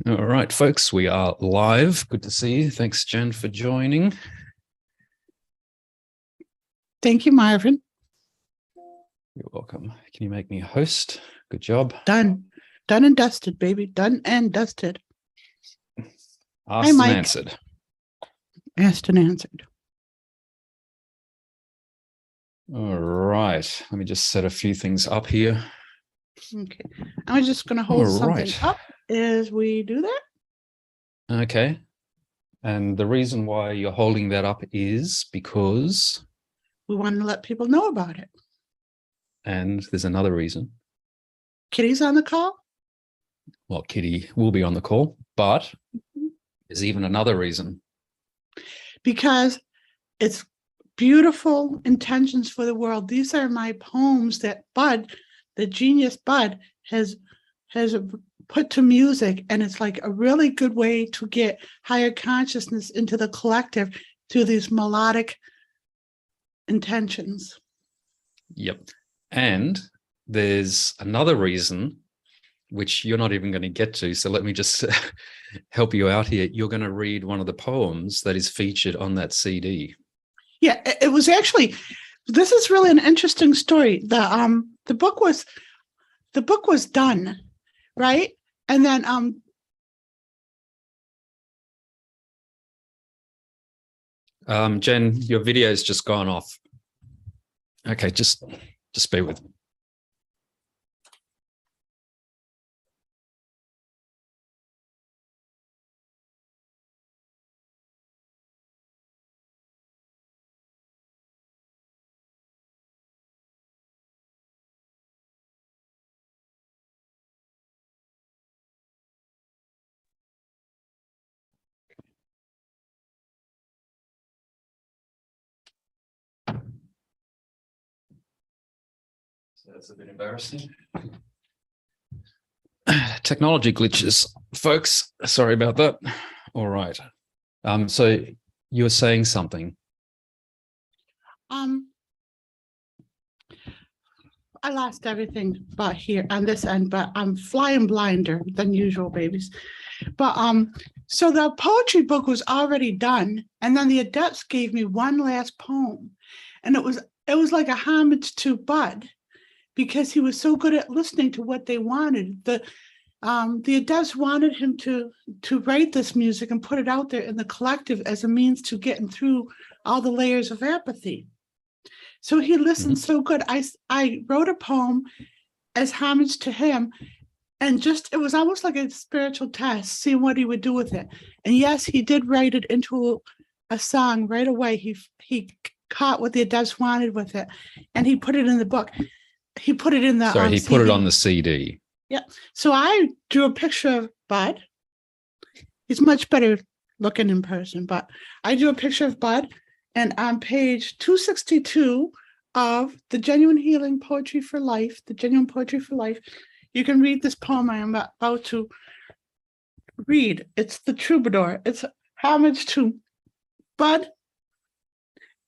All right, folks, we are live. Good to see you. Thanks, Jen, for joining. Thank you, Marvin. You're welcome. Can you make me a host? Good job. Done. Done and dusted, baby. Done and dusted. Asked and Mike. answered. Asked and answered. All right. Let me just set a few things up here. Okay. I'm just going to hold something up as we do that. Okay. And the reason why you're holding that up is because? We want to let people know about it. And there's another reason. Kitty's on the call? Well, Kitty will be on the call, but there's even another reason. Because it's beautiful intentions for the world. These are my poems that Bud, the genius Bud, has put to music, and it's like a really good way to get higher consciousness into the collective through these melodic intentions. Yep. And there's another reason, which you're not even going to get to. So let me just help you out here. You're going to read one of the poems that is featured on that CD. Yeah, it was actually, this is really an interesting story. The book was done, right? And then Jen, your video's just gone off. Okay, just bear with me. That's a bit embarrassing. Technology glitches, folks. Sorry about that. All right. So you were saying something. I lost everything but here on this end, but I'm flying blinder than usual, babies. But so the poetry book was already done, and then the adepts gave me one last poem, and it was like a homage to Bud, because he was so good at listening to what they wanted. The adepts wanted him to write this music and put it out there in the collective as a means to getting through all the layers of apathy. So he listened so good. I wrote a poem as homage to him, and it was almost like a spiritual test, seeing what he would do with it. And yes, he did write it into a song right away. He caught what the adepts wanted with it, and he put it in the book. He put it in the Sorry, he CD. put it on the CD. Yeah. So I drew a picture of Bud. He's much better looking in person, but I drew a picture of Bud. And on page 262 of the Genuine Healing Poetry for Life, the Genuine Poetry for Life, you can read this poem I am about to read. It's The Troubadour. It's homage to Bud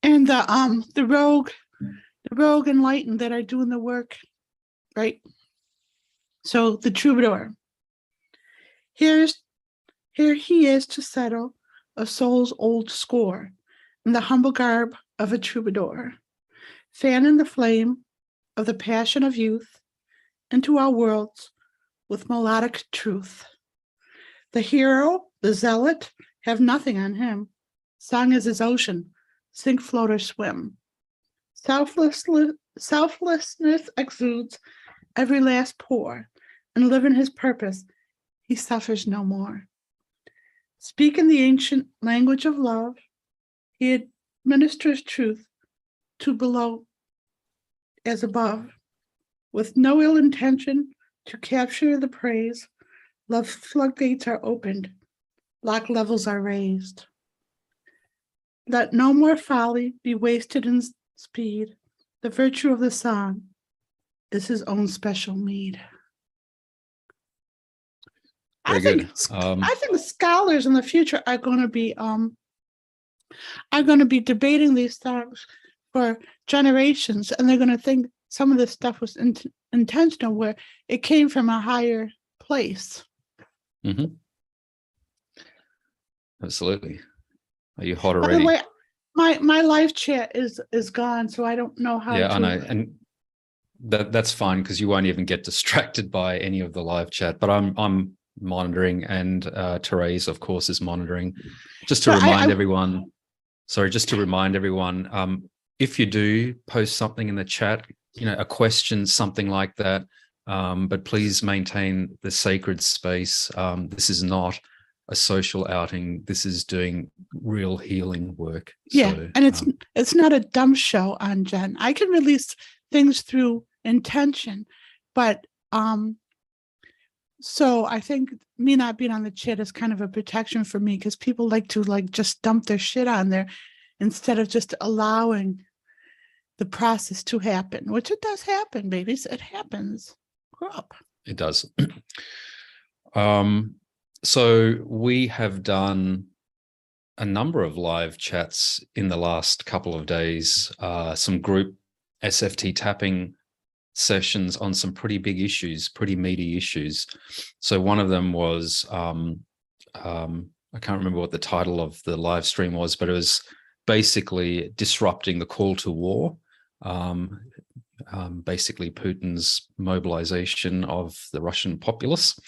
and the rogue enlightened that are doing the work, right? So the troubadour. Here he is to settle a soul's old score in the humble garb of a troubadour, fanning the flame of the passion of youth into our worlds with melodic truth. The hero, the zealot, have nothing on him. Song is his ocean, sink, float, or swim. Selflessness exudes every last pore, and living his purpose, he suffers no more. Speaking the ancient language of love, he administers truth to below as above. With no ill intention to capture the praise, love's floodgates are opened, lock levels are raised. Let no more folly be wasted in speed. The virtue of the song is his own special meed. Very good. I think scholars in the future are going to be debating these songs for generations, and they're going to think some of this stuff was intentional, where it came from a higher place. Absolutely. Are you hot By the already? way, my live chat is gone, so I don't know how Yeah, I know. to. And that's fine because you won't even get distracted by any of the live chat. But I'm monitoring, and Therese, of course, is monitoring. Just to But remind everyone, if you do post something in the chat, a question, something like that, but please maintain the sacred space. This is not a social outing. This is doing real healing work. yeah, So, and it's not a dumb show on Jen. I can release things through intention, but so I think me not being on the chat is kind of a protection for me, because people like to just dump their shit on there instead of just allowing the process to happen, which it does happen, babies. It happens. Grow up. it does. So we have done a number of live chats in the last couple of days, some group SFT tapping sessions on some pretty big issues, pretty meaty issues. So one of them was, I can't remember what the title of the live stream was, but it was basically disrupting the call to war. Basically Putin's mobilization of the Russian populace.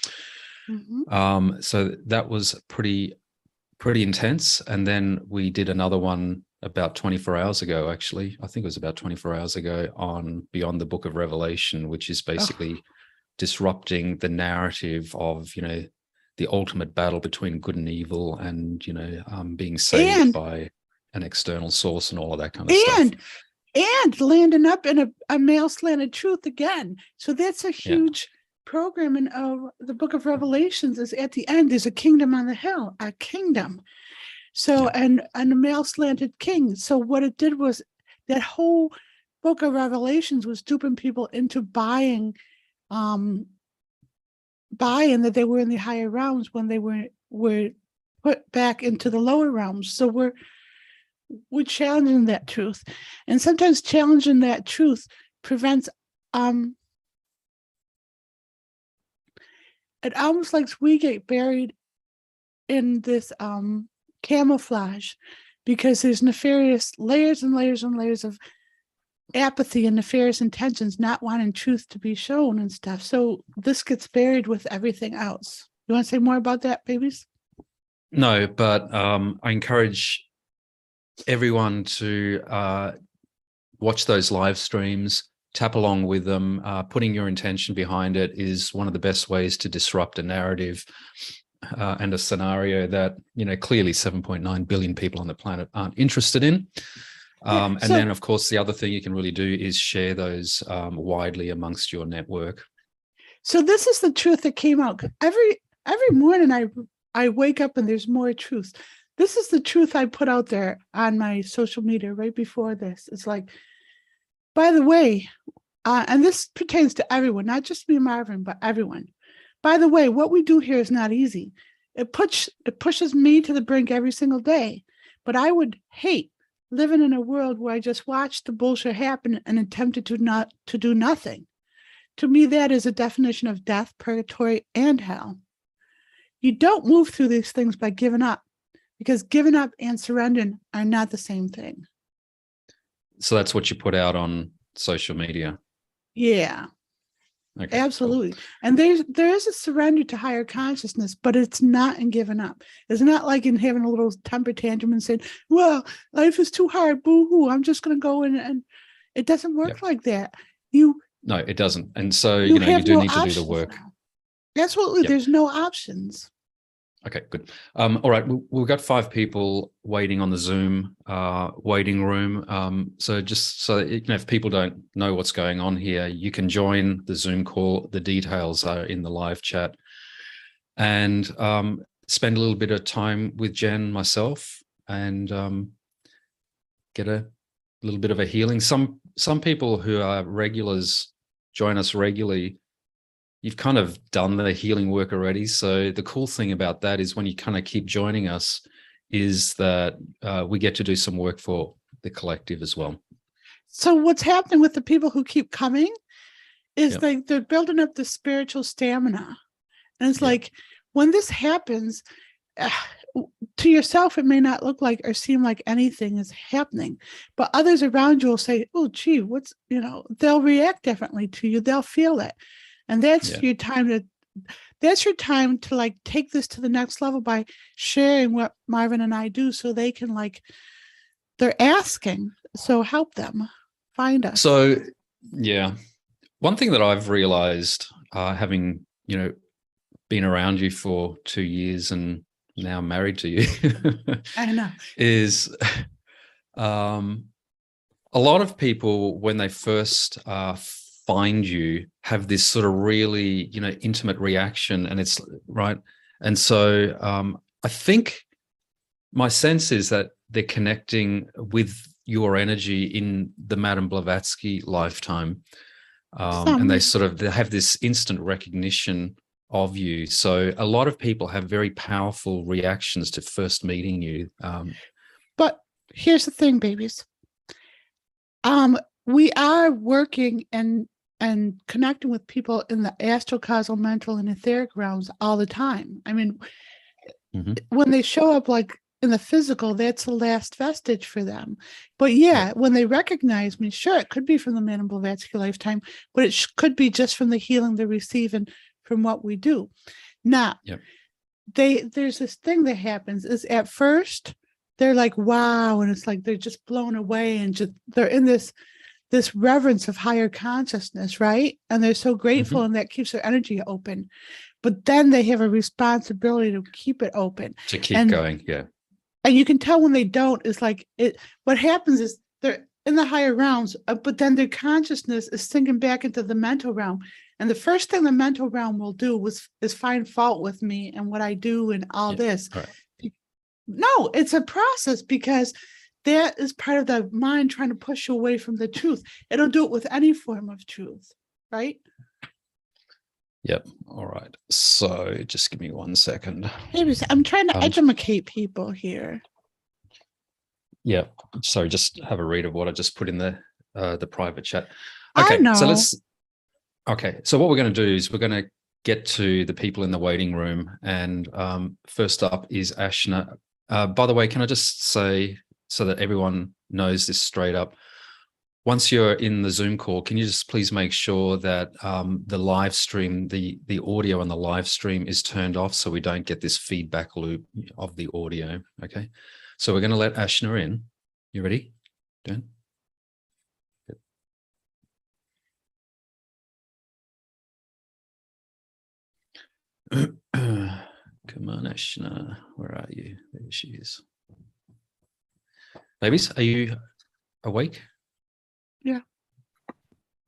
Mm-hmm. So that was pretty intense. And then we did another one about 24 hours ago, actually. I think it was about 24 hours ago, on Beyond the Book of Revelation, which is basically disrupting the narrative of, the ultimate battle between good and evil, and, being saved by an external source and all of that kind of stuff. And landing up in a male slanted truth again. So that's a huge program of the Book of Revelations. Is at the end, there's a kingdom on the hill, a kingdom. So and a male slanted king. So what it did was that whole Book of Revelations was duping people into buying that they were in the higher realms when they were put back into the lower realms. So we're challenging that truth, and sometimes challenging that truth prevents it almost like we get buried in this camouflage, because there's nefarious layers and layers and layers of apathy and nefarious intentions, not wanting truth to be shown and stuff. So this gets buried with everything else. You want to say more about that, babies? No, but I encourage everyone to watch those live streams, tap along with them. Putting your intention behind it is one of the best ways to disrupt a narrative and a scenario that, clearly 7.9 billion people on the planet aren't interested in. And then, of course, the other thing you can really do is share those widely amongst your network. So this is the truth that came out. Every morning I wake up and there's more truth. This is the truth I put out there on my social media right before this. It's like, by the way, and this pertains to everyone, not just me and Marvin, but everyone. By the way, what we do here is not easy. It pushes me to the brink every single day. But I would hate living in a world where I just watched the bullshit happen and attempted to do nothing. To me, that is a definition of death, purgatory, and hell. You don't move through these things by giving up, because giving up and surrendering are not the same thing. So that's what you put out on social media? Yeah. Okay, absolutely. Cool. And there is a surrender to higher consciousness, but it's not in giving up. It's not like in having a little temper tantrum and saying, well, life is too hard, boo-hoo, I'm just going to go in. And it doesn't work like that. No, it doesn't. And so, you do need to do the work. Now. Absolutely. Yep. There's no options. Okay, good. All right, we've got 5 people waiting on the Zoom waiting room. So just so if people don't know what's going on here, you can join the Zoom call. The details are in the live chat, and spend a little bit of time with Jen, myself, and get a little bit of a healing. Some people who are regulars join us regularly. You've kind of done the healing work already. So the cool thing about that is when you kind of keep joining us is that we get to do some work for the collective as well. So what's happening with the people who keep coming is they're building up the spiritual stamina. And it's like, when this happens, to yourself, it may not look like or seem like anything is happening, but others around you will say, oh, gee, what's, they'll react differently to you. They'll feel it. And that's your time to like take this to the next level by sharing what Marvin and I do, so they can they're asking. So help them find us. So, yeah. One thing that I've realized, having, been around you for 2 years and now married to you, I know, is a lot of people, when they first find you, have this sort of really, intimate reaction, and it's right. And so I think my sense is that they're connecting with your energy in the Madame Blavatsky lifetime. And they have this instant recognition of you. So a lot of people have very powerful reactions to first meeting you. But here's the thing, babies. We are working and connecting with people in the astral, causal, mental, and etheric realms all the time. I mean, when they show up like in the physical, that's the last vestige for them. But when they recognize me, sure, it could be from the Madame Blavatsky lifetime, but it could be just from the healing they receive and from what we do. Now, there's this thing that happens is at first they're like, wow, and it's like they're just blown away, and just they're in this reverence of higher consciousness, right? And they're so grateful, and that keeps their energy open. But then they have a responsibility to keep it open, to keep going. And you can tell when they don't, is like it. What happens is they're in the higher realms, but then their consciousness is sinking back into the mental realm. And the first thing the mental realm will do is find fault with me and what I do and all this. Right. No, it's a process, because that is part of the mind trying to push you away from the truth. It'll do it with any form of truth, right? Yep. All right. So just give me 1 second. I'm trying to educate people here. Yeah. Sorry, just have a read of what I just put in the private chat. Okay. I know. So what we're going to do is we're going to get to the people in the waiting room. And first up is Ashna. By the way, can I just say, so that everyone knows this straight up, once you're in the Zoom call, can you just please make sure that the live stream, the audio on the live stream is turned off, so we don't get this feedback loop of the audio, okay? So we're going to let Ashna in. You ready, Dan? Come on, Ashna. Where are you? There she is. Babies, are you awake? Yeah.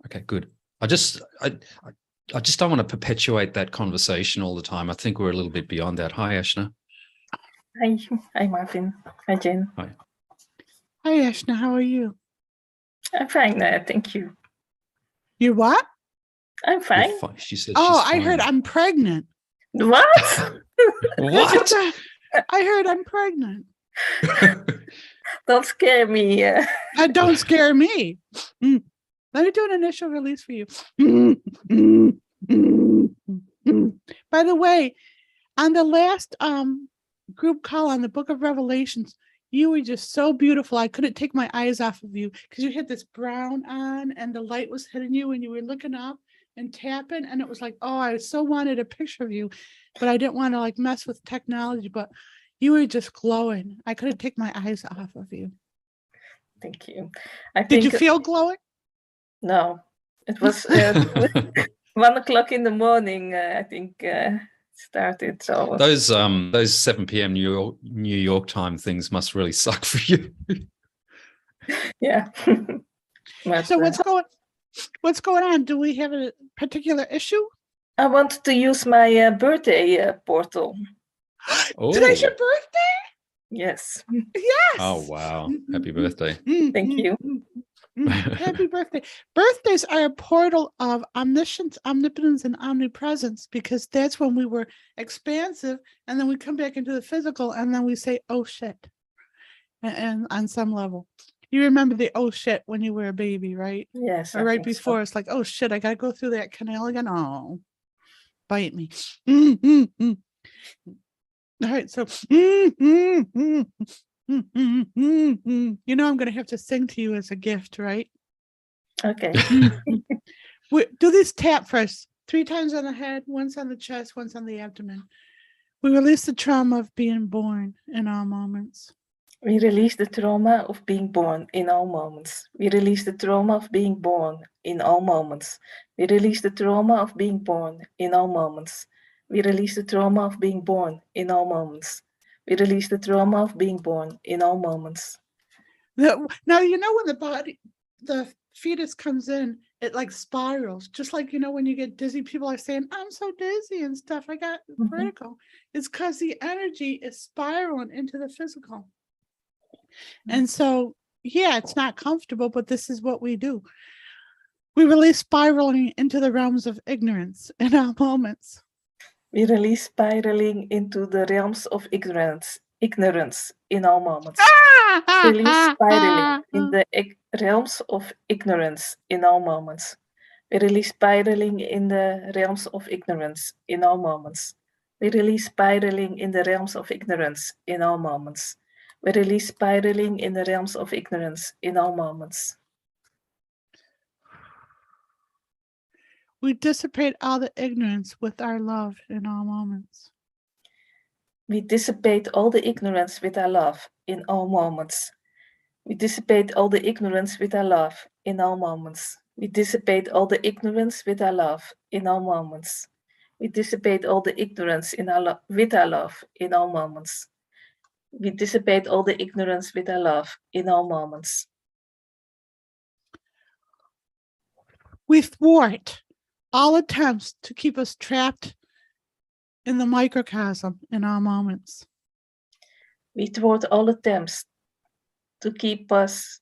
Okay, good. I just don't want to perpetuate that conversation all the time. I think we're a little bit beyond that. Hi, Ashna. Hi, Marvin. Hi, Jen. Hi. Hi, Ashna. How are you? I'm fine. Thank you. You what? I'm fine. She said. Oh, I heard I'm pregnant. What? What? I heard I'm pregnant. Don't scare me. Don't scare me. Let me do an initial release for you. By the way, on the last group call on the Book of Revelations, you were just so beautiful. I couldn't take my eyes off of you, because you had this brown on and the light was hitting you and you were looking up and tapping, and it was like, oh, I so wanted a picture of you, but I didn't want to like mess with technology, but you were just glowing. I couldn't take my eyes off of you. Thank you. Did you feel glowing? No, it was 1 o'clock in the morning. I think started. So those 7 p.m. New York time things must really suck for you. Yeah. So what's going on? Do we have a particular issue? I wanted to use my birthday portal. Today's your birthday? Yes. Yes. Oh wow! Happy birthday! Thank you. Happy birthday. Birthdays are a portal of omniscience, omnipotence, and omnipresence, because that's when we were expansive, and then we come back into the physical, and then we say, oh shit. And on some level, you remember the oh shit when you were a baby, right? Yes. Or right before, so. It's like, oh shit, I gotta go through that canal again. Oh, bite me. All right, so you know I'm gonna have to sing to you as a gift, right? Okay. Do this tap first, 3 times on the head, once on the chest, once on the abdomen. We release the trauma of being born in all moments. We release the trauma of being born in all moments. We release the trauma of being born in all moments. We release the trauma of being born in all moments. We release the trauma of being born in all moments. We release the trauma of being born in all moments. Now, you know, when the fetus comes in, it like spirals, just like, you know, when you get dizzy, people are saying, I'm so dizzy and stuff. I got vertigo. It's because the energy is spiraling into the physical. And so, yeah, it's not comfortable, but this is what we do. We release spiraling into the realms of ignorance in our moments. We release spiraling into the realms of ignorance in all moments. Release spiraling in the realms of ignorance in all moments. We release spiraling in the realms of ignorance in all moments. We release spiraling in the realms of ignorance in all moments. We release spiraling in the realms of ignorance in all moments. We dissipate all the ignorance with our love in all moments. We dissipate all the ignorance with our love in all moments. We dissipate all the ignorance with our love in all moments. We dissipate all the ignorance with our love in all moments. We dissipate all the ignorance with our love in all moments. We dissipate all the ignorance with our love in all moments. We thwart all attempts to keep us trapped in the microcosm in all moments. We thwart all attempts to keep us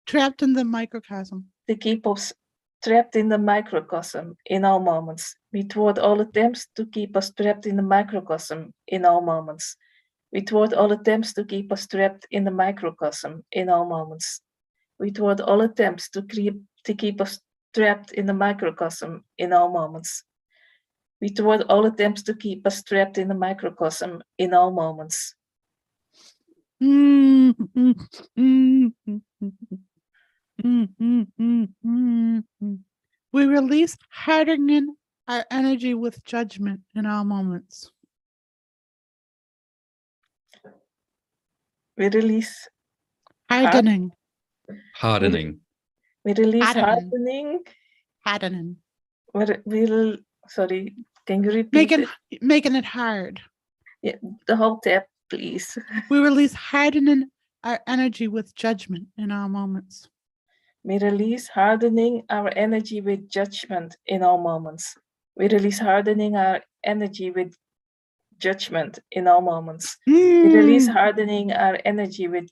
trapped in the microcosm. To keep us trapped in the microcosm in all moments. We thwart all attempts to keep us trapped in the microcosm in all moments. We thwart all attempts to keep us trapped in the microcosm in all moments. We thwart all attempts to keep us trapped in the microcosm in all moments. We thwart all attempts to keep us trapped in the microcosm in all moments. We release hardening our energy with judgment in all moments. We release hardening. We release hardening. Sorry, can you repeat making it hard? Yeah, the whole tab, please. We release hardening our energy with judgment in all moments. We release hardening our energy with judgment in all moments. We release hardening our energy with judgment in all moments. We release hardening our energy with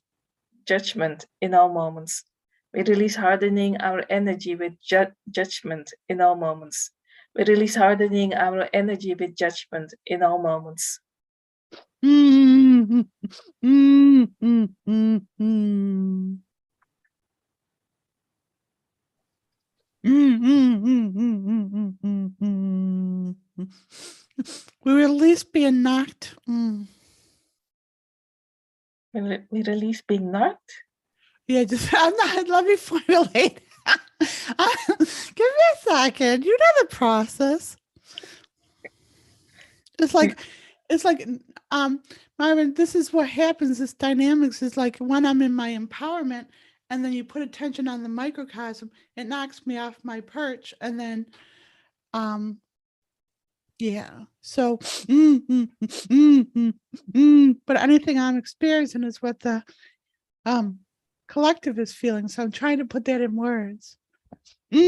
judgment in all moments. We release hardening our energy with judgment in all moments. We release hardening our energy with judgment in all moments. We release being knocked. We release being knocked? Yeah, let me formulate. Give me a second. You know the process. It's like, Marvin, this is what happens. This dynamics is like when I'm in my empowerment and then you put attention on the microcosm, it knocks me off my perch. And then, yeah. So, but anything I'm experiencing is what the collective is feeling. So I'm trying to put that in words. Let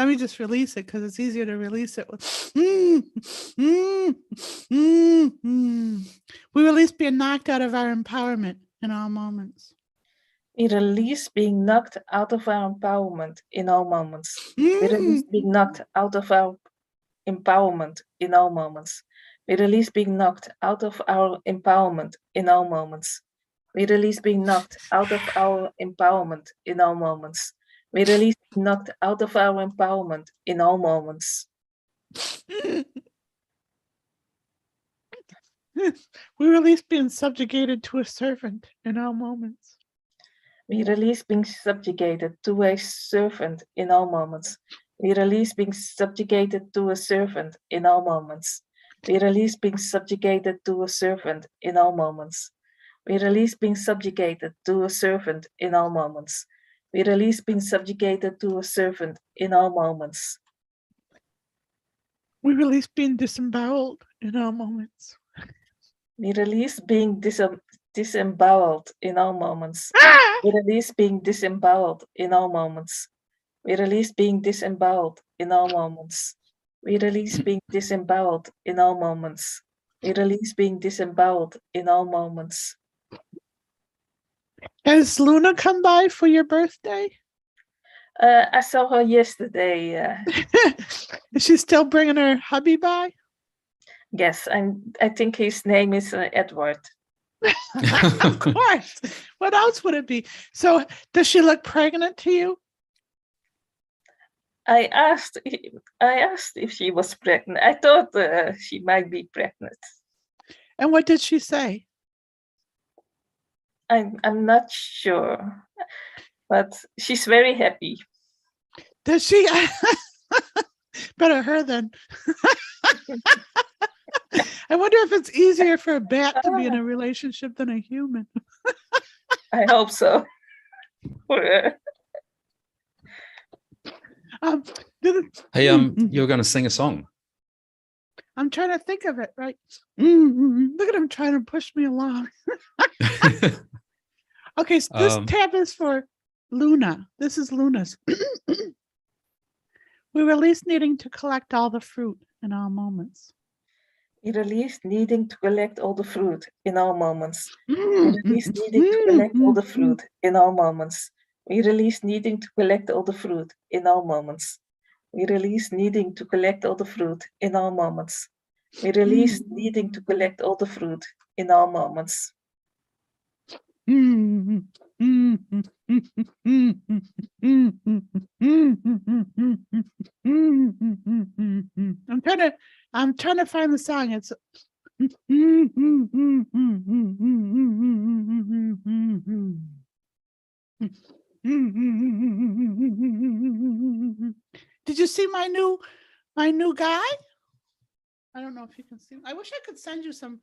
me just release it because it's easier to release it. We release being knocked out of our empowerment in all moments. We release being knocked out of our empowerment in all moments. We release being knocked out of our empowerment in all moments. We release being knocked out of our empowerment in all moments. We release being knocked out of our empowerment in all moments. We release being knocked out of our empowerment in all moments. We release being subjugated to a servant in all moments. We release being subjugated to a servant in all moments. We release being subjugated to a servant in all moments. We release being subjugated to a servant in all moments. We release being subjugated to a servant in all moments. We release being subjugated to a servant in all moments. We release being disemboweled in all moments. We release being disemboweled in all moments. We release being disemboweled in all moments. We release being disemboweled in all moments. We release being disemboweled in all moments. We release being disemboweled in all moments. Has Luna come by for your birthday? I saw her yesterday. Is she still bringing her hubby by? Yes, I think his name is Edward. Of course. What else would it be? So does she look pregnant to you? I asked if she was pregnant. I thought she might be pregnant. And what did she say? I'm not sure, but she's very happy. Does she? Better her then. I wonder if it's easier for a bat to be in a relationship than a human. I hope so. For her. Hey, you're going to sing a song. I'm trying to think of it, right? Look at him trying to push me along. Okay, so this tab is for Luna. This is Luna's. We release needing to collect all the fruit in all moments. We release needing to collect all the fruit in all moments. We release needing to collect all the fruit in all moments. We release needing to collect all the fruit in all moments. We release needing to collect all the fruit in all moments. We release needing to collect all the fruit in all moments. I'm trying to find the song. It's Did you see my new guy? I don't know if you can see. I wish I could send you some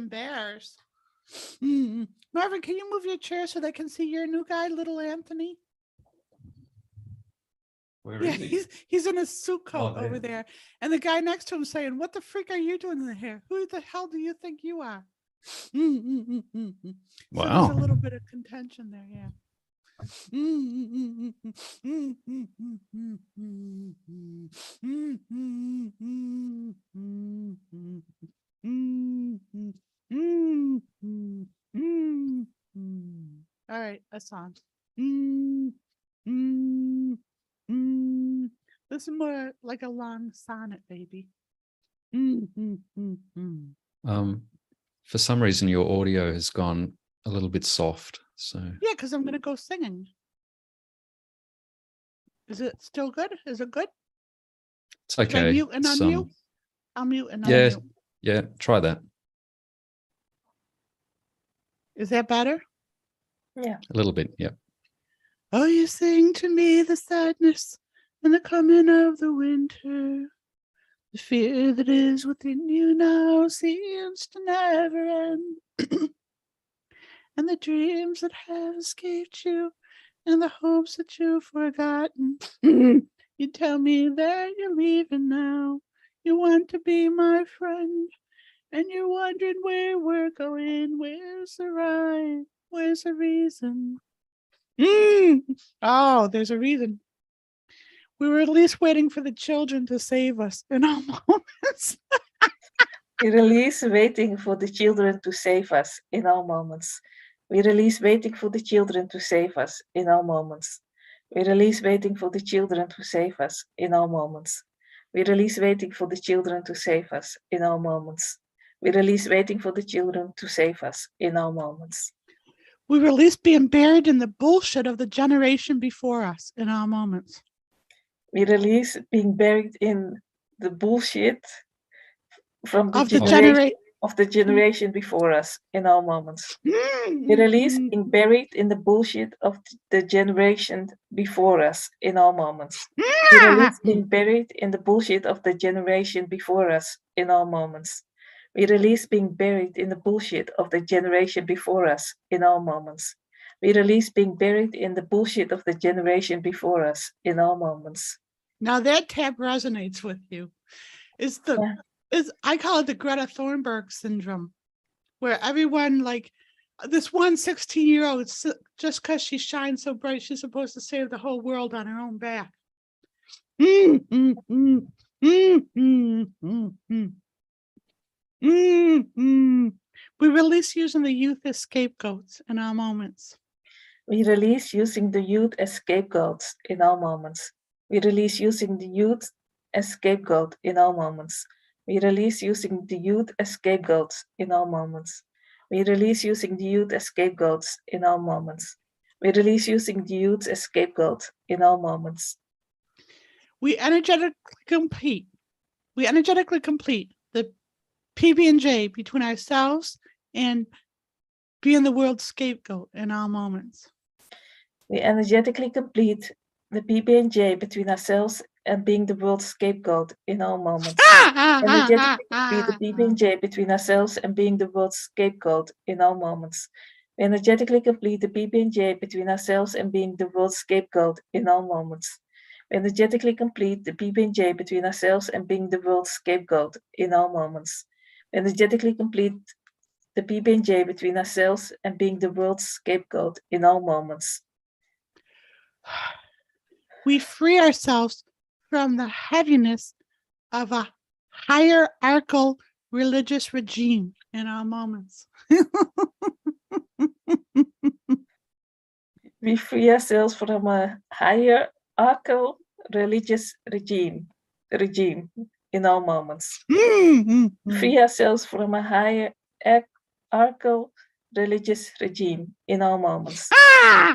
bears. Marvin, can you move your chair so they can see your new guy, little Anthony? Where is he? He's in a suit coat over there. And the guy next to him saying, "What the freak are you doing in here? Who the hell do you think you are?" Wow. So there's a little bit of contention there, yeah. All right, a song. This is more like a long sonnet, baby. For some reason, your audio has gone a little bit soft. So yeah, because I'm gonna go singing. Is it still good? Is it good? It's okay. Should I mute and unmute? I'll mute and unmute. Yeah, try that. Is that better? Yeah. A little bit, yeah. Oh, you sing to me the sadness and the coming of the winter. The fear that is within you now seems to never end. And the dreams that have escaped you and the hopes that you've forgotten. You tell me that you're leaving now. You want to be my friend. And you're wondering where we're going. Where's the rhyme? Where's the reason? Oh, there's a reason. We were at least waiting for the children to save us in all moments. We release waiting for the children to save us in all moments. We release waiting for the children to save us in all moments. We release waiting for the children to save us in all moments. We release waiting for the children to save us in all moments. We release waiting for the children to save us in all moments. We release being buried in the bullshit of the generation before us in all moments. We release being buried in the bullshit from Of the generation before us in all moments. We release being buried in the bullshit of the generation before us in all moments. We release being buried in the bullshit of the generation before us in all moments. We release being buried in the bullshit of the generation before us in all moments. We release being buried in the bullshit of the generation before us in all moments. Now that tab resonates with you. I call it the Greta Thunberg syndrome, where everyone, like this one 16-year-old, just because she shines so bright, she's supposed to save the whole world on her own back. We release using the youth as scapegoats in our moments. We release using the youth as scapegoats in all moments. We release using the youth as scapegoat in all moments. We release using the youth as scapegoats in all moments. We release using the youth as scapegoats in all moments. We release using the youth as scapegoats in all moments. We energetically complete the PB&J between ourselves and being the world's scapegoat in all moments. We energetically complete the PB&J between ourselves and being the world's scapegoat in all moments. Energetically complete the PB&J between ourselves and being the world's scapegoat in all moments. We energetically complete the PB&J between ourselves and being the world's scapegoat in all moments. We energetically complete the PB&J between ourselves and being the world's scapegoat in all moments. We energetically complete the PB&J between ourselves and being the world's scapegoat in all moments. We free ourselves from the heaviness of a hierarchical religious regime in our moments. We free ourselves from a hierarchical religious regime in all moments. Free ourselves from a hierarchical religious regime in all moments.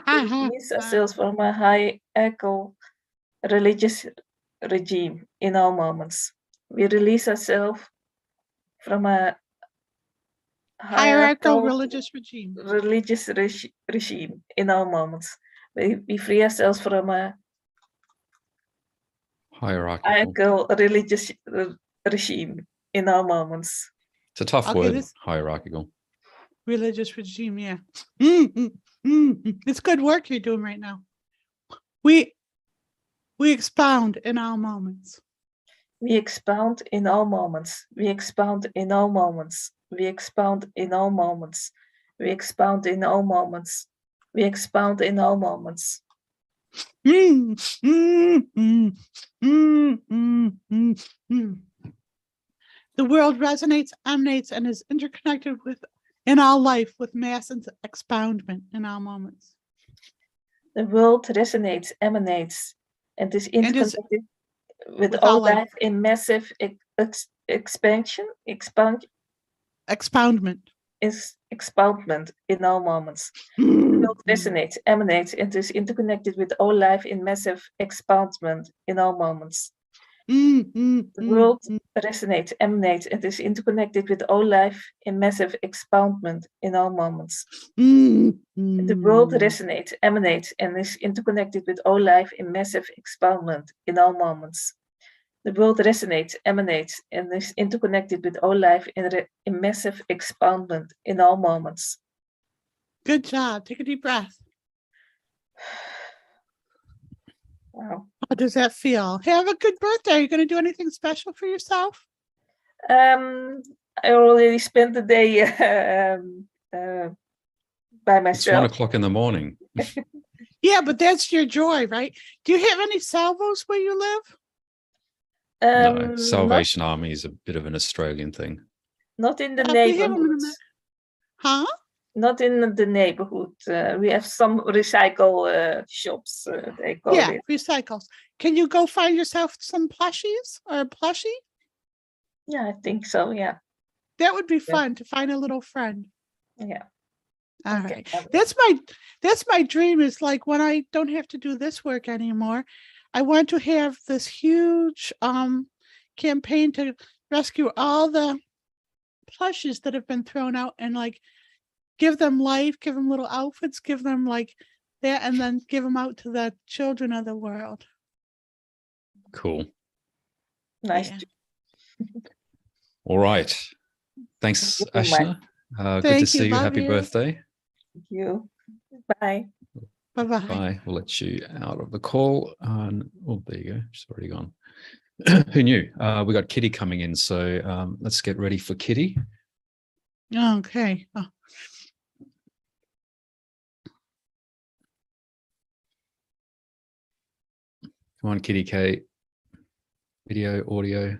Release ourselves from a hierarchical religious regime in all moments. We release ourselves from a hierarchical religious regime in all moments. We free ourselves from a hierarchical religious regime in all moments. It's a tough word, hierarchical. Religious regime, yeah. It's good work you're doing right now. We expound in all moments. We expound in all moments. We expound in all moments. We expound in all moments. We expound in all moments. We expound in all moments. The world resonates, emanates, and is interconnected in all life with mass and expoundment in all moments. The world resonates, emanates, and is interconnected with all life in massive expoundment in all moments. The world resonates, emanates, and is interconnected with all life in massive expoundment in all moments. The world resonates, emanates, and is interconnected with all life in massive expoundment in all moments. The world resonates, emanates, and is interconnected with all life in massive expoundment in all moments. The world resonates, emanates, and is interconnected with all life in massive expoundment in all moments. Good job. Take a deep breath. Wow. How does that feel? Have a good birthday. Are you going to do anything special for yourself? I already spent the day by myself. It's 1 o'clock in the morning. Yeah, but that's your joy, right? Do you have any salvos where you live? No, Salvation Army is a bit of an Australian thing. Not in the neighborhood. Huh? Not in the neighborhood. We have some recycle shops, they call it. Yeah, recycles. Can you go find yourself some plushies or a plushie? Yeah, I think so, yeah. That would be fun to find a little friend. Yeah. All right. That's my dream, is like when I don't have to do this work anymore, I want to have this huge campaign to rescue all the plushes that have been thrown out and like give them life, give them little outfits, give them like that, and then give them out to the children of the world. Cool. Nice. Yeah. All right. Thanks, Thank you, Ashna. Good to Thank you. see you. Love Happy you. birthday. Thank you. Bye. Bye-bye. Bye. We'll let you out of the call. Oh, there you go. She's already gone. Who knew? We got Kitty coming in. So let's get ready for Kitty. Okay. Oh. Come on, Kitty K. Video, audio.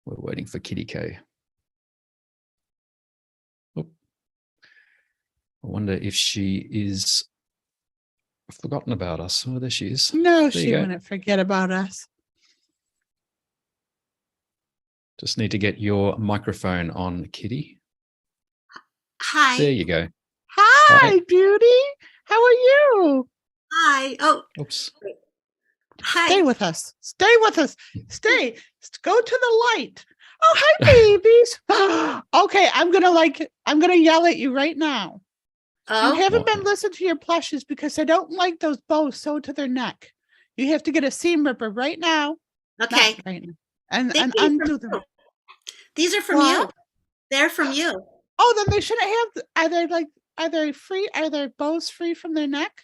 We're waiting for Kitty K. Oh. I wonder if she is forgotten about us. Oh, there she is. No, There she you go. wouldn't forget about us. Just need to get your microphone on, Kitty. Hi. There you go. Hi, Hi. beauty. How are you? Hi. Oh, Oops. hi. Stay with us. Stay with us. Stay. Go to the light. Oh, hi, babies. Okay, I'm gonna yell at you right now. You Oh, haven't been Okay. listening to your plushes because I don't like those bows sewed to their neck. You have to get a seam ripper right now. okay. Not right now. And They came undo from them. you. These are from What? you. They're from you. Oh, then they shouldn't have. Are they free? Are their bows free from their neck?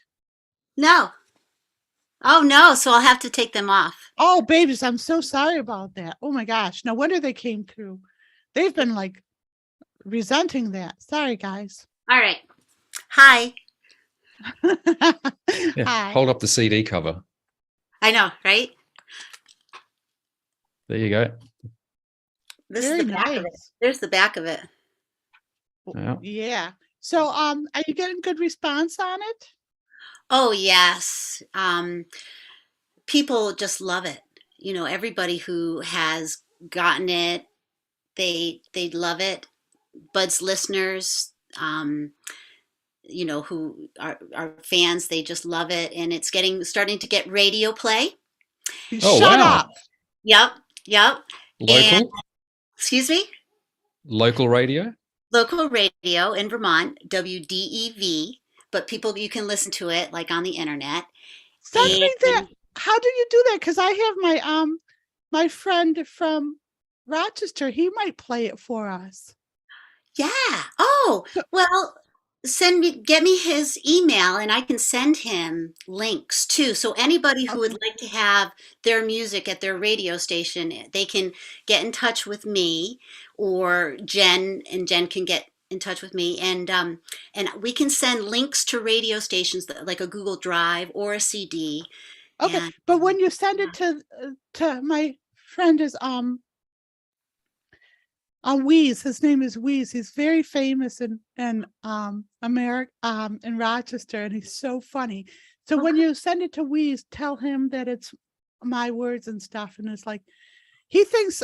No. Oh, no. So I'll have to take them off. Oh, babies, I'm so sorry about that. Oh my gosh. No wonder they came through. They've been like resenting that. Sorry, guys. All right. Hi. Yeah. Hi. Hold up the CD cover. I know, right? There you go. This Very is the back of it. nice. There's the back of it. Yeah. Yeah. So, are you getting good response on it? Oh, yes. People just love it. You know, everybody who has gotten it, they love it. Bud's listeners, you know, who are fans, they just love it, and it's starting to get radio play. Oh, Shut wow. up. Yep. Local? Excuse me? Local radio? Local radio in Vermont, WDEV, but you can listen to it like on the internet. Send me that. And How do you do that? Because I have my friend from Rochester. He might play it for us. yeah. Oh, So- well, get me his email and I can send him links too. So anybody who would Okay. like to have their music at their radio station, they can get in touch with me or Jen, and Jen can get in touch with me, and we can send links to radio stations like a Google Drive or a CD. Okay, And but when you send it to my friend is Wheeze, his name is Wheeze. He's very famous in America, in Rochester, and he's so funny. So when you send it to Wheeze, tell him that it's my words and stuff, and it's like he thinks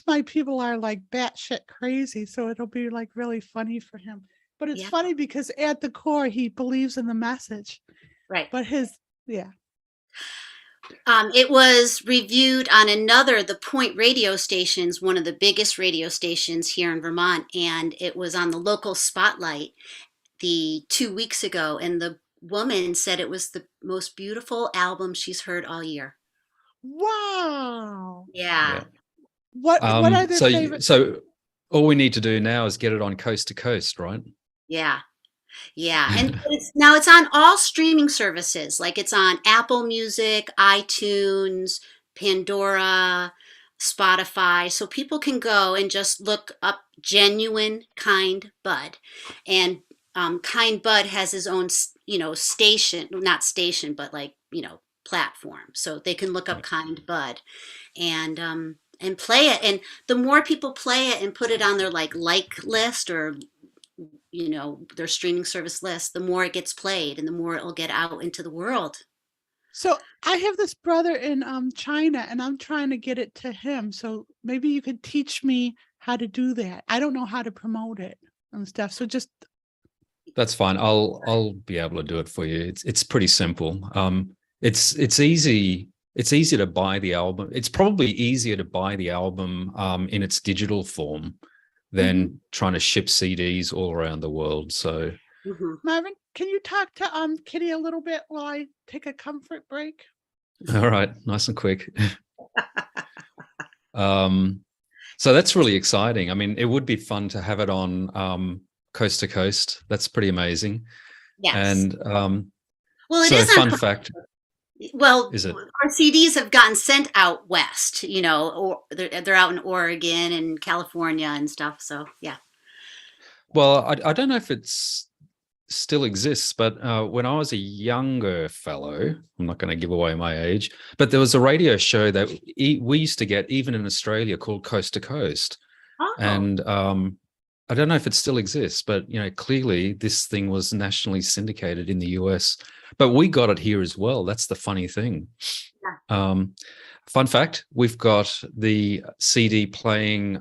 my people are like batshit crazy, so it'll be like really funny for him. But it's Yeah. funny because at the core he believes in the message. right. But yeah. It was reviewed on the Point radio stations, one of the biggest radio stations here in Vermont, and it was on the local spotlight 2 weeks ago, and the woman said it was the most beautiful album she's heard all year. Wow. Yeah. What are their so, favorite? So all we need to do now is get it on coast to coast, right? Yeah. And it's on all streaming services. Like it's on Apple Music, iTunes, Pandora, Spotify. So people can go and just look up Jenuine Kind Bud. And Kind Bud has his own, station, not station, but like, platform. So they can look up Kind Bud and play it. And the more people play it and put it on their like list or their streaming service list, the more it gets played and the more it will get out into the world. So I have this brother in China, and I'm trying to get it to him. So maybe you could teach me how to do that. I don't know how to promote it and stuff. So just That's fine. I'll be able to do it for you. It's pretty simple. It's easy it's easier to buy the album. It's probably easier to buy the album in its digital form than trying to ship CDs all around the world. So, Marvin, can you talk to Kitty a little bit while I take a comfort break? all right, nice and quick. So that's really exciting. I mean, it would be fun to have it on coast to coast. That's pretty amazing. Yes. And well, it so is fun fact. Well, is it? Our CDs have gotten sent out west, you know, or they're out in Oregon and California and stuff. So yeah. Well, I don't know if it's still exists, but when I was a younger fellow, I'm not going to give away my age, but there was a radio show that we used to get even in Australia called Coast to Coast. Oh. And I don't know if it still exists, but you know, clearly this thing was nationally syndicated in the US, but we got it here as well. That's the funny thing. Yeah. Fun fact, we've got the CD playing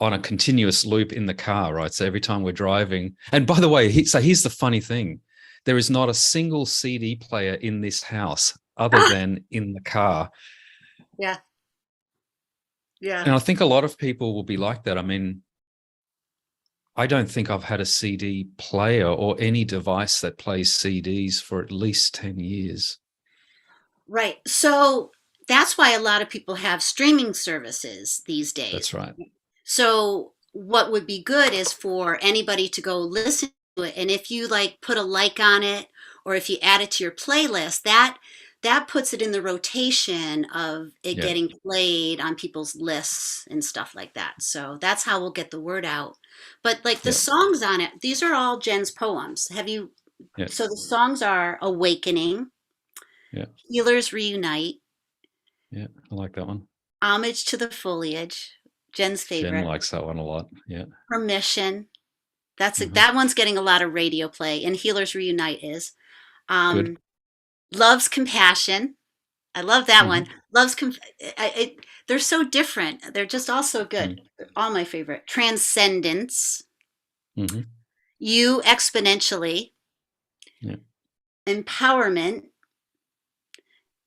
on a continuous loop in the car, right? So every time we're driving, and by the way, so here's the funny thing. There is not a single CD player in this house other than in the car. Yeah. Yeah. And I think a lot of people will be like that. I mean, I don't think I've had a CD player or any device that plays CDs for at least 10 years. Right. So that's why a lot of people have streaming services these days. That's right. So what would be good is for anybody to go listen to it. And if you like put a like on it, or if you add it to your playlist, that puts it in the rotation of it getting played on people's lists and stuff like that. So that's how we'll get the word out. But like the songs on it, these are all Jen's poems. Have you? So the songs are Awakening, Healers Reunite. Yeah, I like that one. Homage to the Foliage, Jen's favorite. Jen likes that one a lot. Yeah. Permission. That one's getting a lot of radio play, and Healers Reunite is. Good. Love's Compassion. I love that one. They're so different. They're just all so good. All my favorite. Transcendence. You Exponentially. Yeah. Empowerment.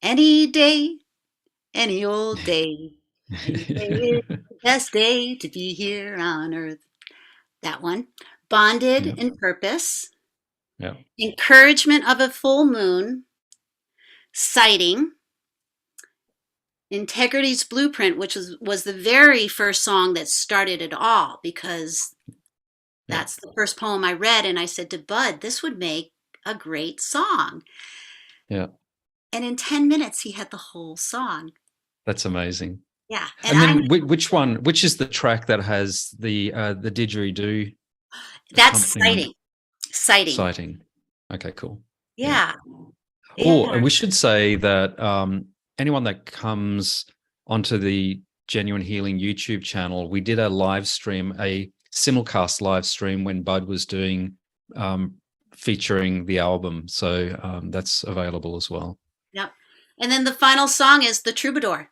Any day, any old day. Any day is the best day to be here on earth. That one. Bonded in Purpose. Yeah. Encouragement of a Full Moon. Sighting. Integrity's Blueprint, which was the very first song that started it all, because that's the first poem I read, and I said to Bud, this would make a great song. Yeah. And in 10 minutes, he had the whole song. That's amazing. Yeah. And then which is the track that has the didgeridoo? That's Sighting. Sighting. Okay, cool. Yeah. Oh, and we should say that anyone that comes onto the Jenuine Healing YouTube channel, we did a live stream, a simulcast live stream when Bud was doing featuring the album. So that's available as well. Yep. And then the final song is The Troubadour.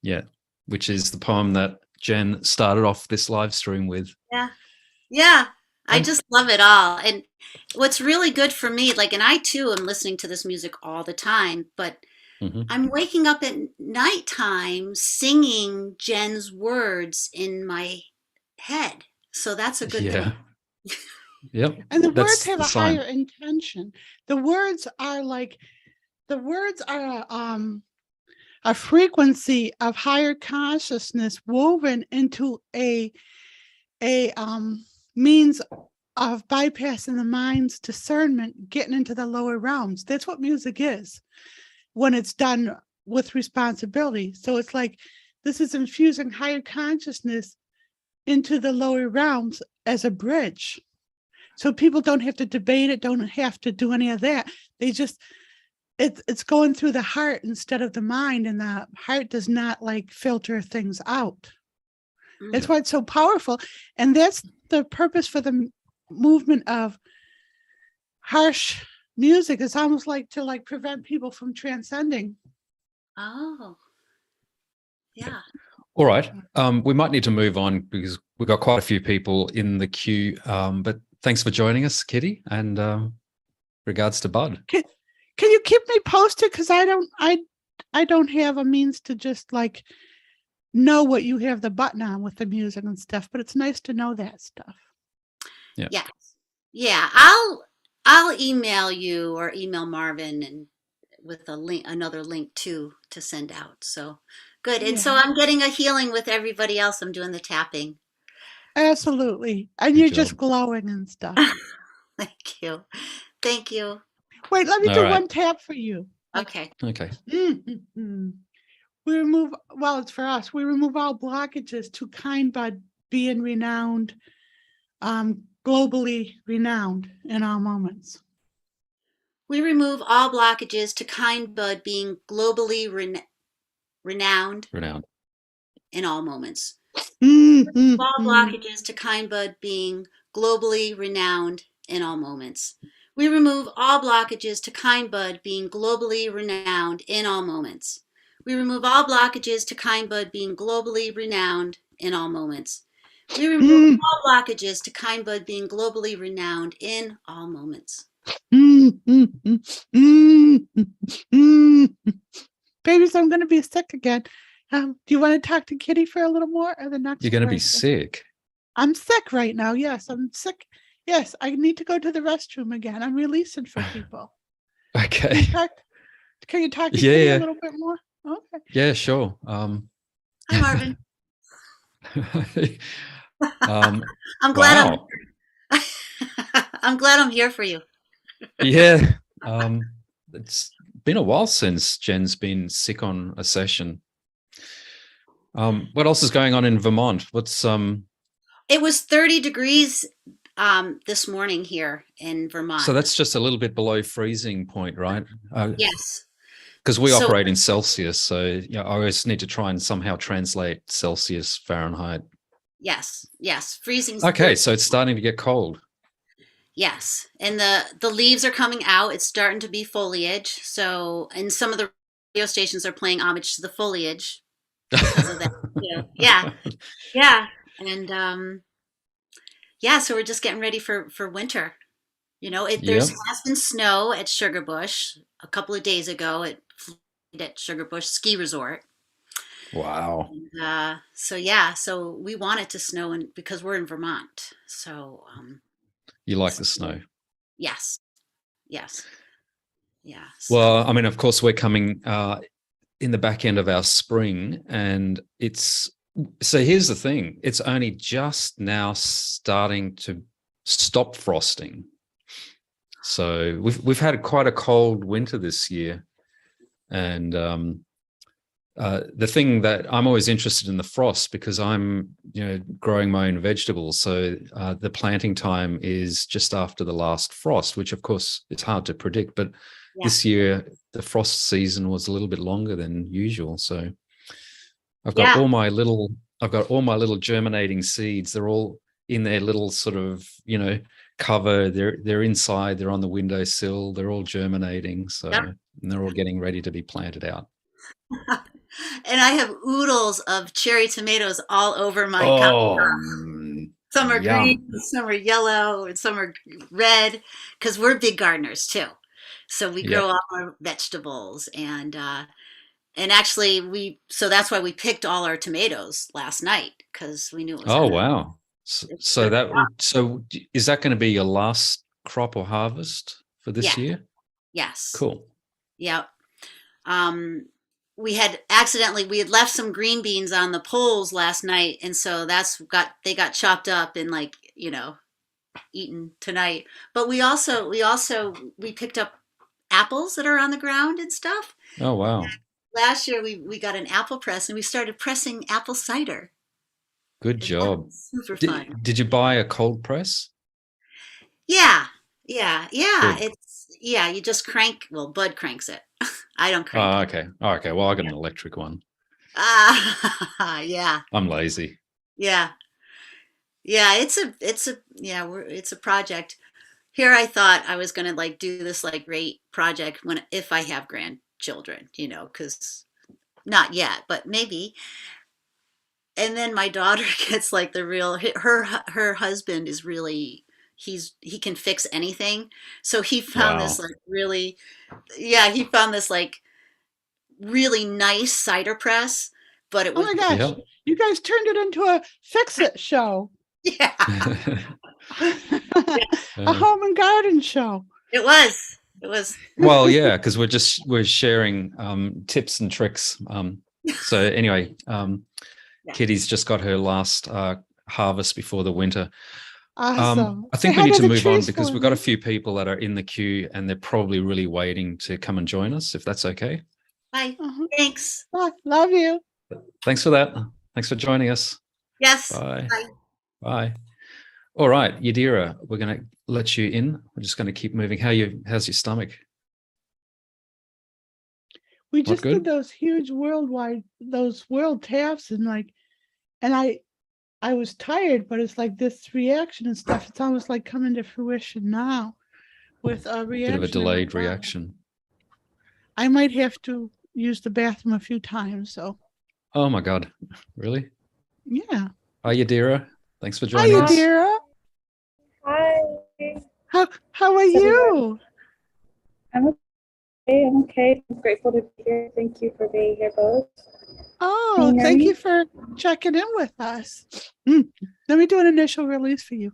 Yeah, which is the poem that Jen started off this live stream with. Yeah. Yeah. I just love it all. And what's really good for me, like, and I too am listening to this music all the time, but I'm waking up at nighttime singing Jen's words in my head. So that's a good thing. Yep. And the words have a higher intention. The words are a frequency of higher consciousness woven into a means of bypassing the mind's discernment, getting into the lower realms. That's what music is when it's done with responsibility. So it's like this is infusing higher consciousness into the lower realms as a bridge. So people don't have to debate it, don't have to do any of that. They just, it's going through the heart instead of the mind, and the heart does not like filter things out. That's why it's so powerful. And that's the purpose for the movement of harsh music. It's almost like to prevent people from transcending. Oh, yeah. All right. We might need to move on because we've got quite a few people in the queue. But thanks for joining us, Kitty, and regards to Bud. Can you keep me posted? Because I I don't have a means to just like know what you have the button on with the music and stuff, but it's nice to know that stuff. Yeah. Yeah. Yeah. I'll email you or email Marvin and with a link, another link to send out. So good. And so Yeah. I'm getting a healing with everybody else. I'm doing the tapping. Absolutely. And Good you're job. just glowing and stuff. Thank you. Thank you. Wait, let me All do right. one tap for you. Okay. Okay. Mm-hmm. We remove, well, it's for us. We remove all blockages to kind bud being renowned, globally renowned in all moments. We remove all blockages to kind bud being globally renowned Renowned. in all moments. Mm-hmm. All blockages to kind bud being globally renowned in all moments. We remove all blockages to kind bud being globally renowned in all moments. We remove all blockages to kind bud being globally renowned in all moments. We remove all blockages to kind bud being globally renowned in all moments. Babies, I'm going to be sick again. Do you want to talk to Kitty for a little more or the next You're going to be person? sick. I'm sick right now. Yes, I'm sick. Yes, I need to go to the restroom again. I'm releasing for people. Okay. Can you talk to Yeah, Kitty yeah. a little bit more? Okay. Yeah, sure. Hi, Marvin. I'm glad wow. I'm glad I'm here for you. Yeah. It's been a while since Jen's been sick on a session. What else is going on in Vermont? What's It was 30 degrees this morning here in Vermont. so that's just a little bit below freezing point, right? Yes. Because we operate in Celsius, so I always need to try and somehow translate Celsius, Fahrenheit. Yes. Freezing. Okay, so it's starting to get cold. Yes, and the leaves are coming out. It's starting to be foliage. So, and some of the radio stations are playing homage to the foliage because of that. Yeah, and so we're just getting ready for winter. You know, there's has been snow at Sugarbush a couple of days ago at Sugarbush Ski Resort. Wow. And, so we want it to snow because we're in Vermont. So you like the snow? Yes. Yeah. Well, I mean, of course, we're coming in the back end of our spring, and so here's the thing: it's only just now starting to stop frosting. So we've had quite a cold winter this year, and the thing that I'm always interested in the frost because I'm growing my own vegetables. So the planting time is just after the last frost, which of course it's hard to predict. But this year the frost season was a little bit longer than usual. So I've got all my little germinating seeds. They're all in their little sort of cover. They're inside. They're on the windowsill. They're all germinating. So and they're all getting ready to be planted out. And I have oodles of cherry tomatoes all over my countertop. Some are green, some are yellow, and some are red, because we're big gardeners too. So we grow all our vegetables, and actually so that's why we picked all our tomatoes last night, because we knew it was. Oh wow! So is that going to be your last crop or harvest for this year? Yes. Cool. Yep. We had left some green beans on the poles last night, and so they got chopped up and eaten tonight. But we picked up apples that are on the ground and stuff. Oh wow! Last year we got an apple press and we started pressing apple cider. Good job. Super fun. Did you buy a cold press? Yeah. Good. You just crank. Well, Bud cranks it. I don't crank it. Okay. Well, I got an electric one. Yeah. I'm lazy. Yeah. It's a project. Here I thought I was going to do this great project if I have grandchildren, because not yet, but maybe. And then my daughter gets her husband is really, he can fix anything. So he found this he found this really nice cider press, but it Oh was my gosh, Yep. you guys turned it into a fix-it show. yeah, A home and garden show. it was. It was. Well, yeah, because we're sharing tips and tricks. So anyway, Yeah. Kitty's just got her last harvest before the winter. Awesome. I Say think we hi need to the move on trees because for we've got a me. few people that are in the queue and they're probably really waiting to come and join us, if that's okay. Bye. Uh-huh. Thanks. Oh, love you. Thanks for that. Thanks for joining us. Yes. Bye. Bye. Bye. All right, Yadira, we're going to let you in. We're just going to keep moving. How's your stomach? We Not just good? did those huge world taps and I was tired, but it's like this reaction and stuff. It's almost like coming to fruition now with a reaction. Bit of a in my delayed body. reaction. I might have to use the bathroom a few times. So, Oh my God, really? yeah. Hi, Yadira. Thanks for Hi, joining us. Yadira. Hi. How are you? I'm okay. I'm okay. I'm grateful to be here. Thank you for being here both. Oh, Can you hear thank me? you for checking in with us. Let me do an initial release for you.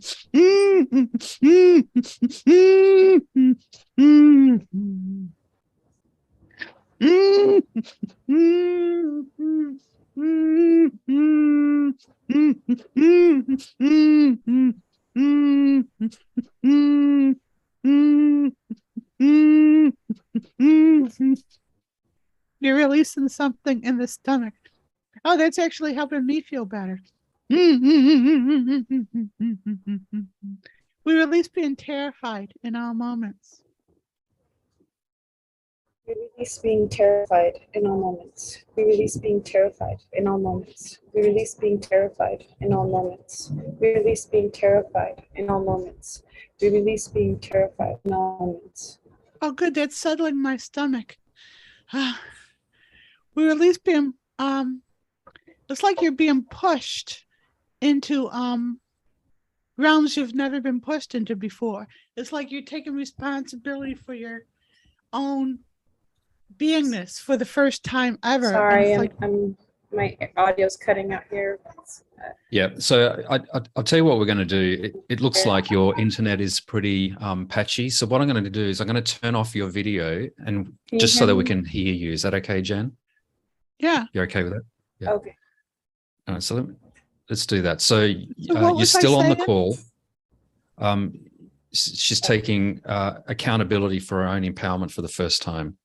You're releasing something in the stomach. Oh, that's actually helping me feel better. We release being terrified in all moments. We release being terrified in all moments. We release being terrified in all moments. We release being terrified in all moments. We release being terrified in all moments. We release being terrified in all moments. Oh, good. That's settling my stomach. We release being it's like you're being pushed into realms you've never been pushed into before. It's like you're taking responsibility for your own beingness for the first time ever. Sorry, like, my audio's cutting out here. Yeah, so I'll tell you what we're going to do. It looks like your internet is pretty patchy. So what I'm going to do is I'm going to turn off your video and just so that we can hear you. Is that okay, Jan? Yeah. You're okay with that? Yeah. Okay. All right, so let's do that. So what you're was I still on the saying? call. She's taking accountability for her own empowerment for the first time.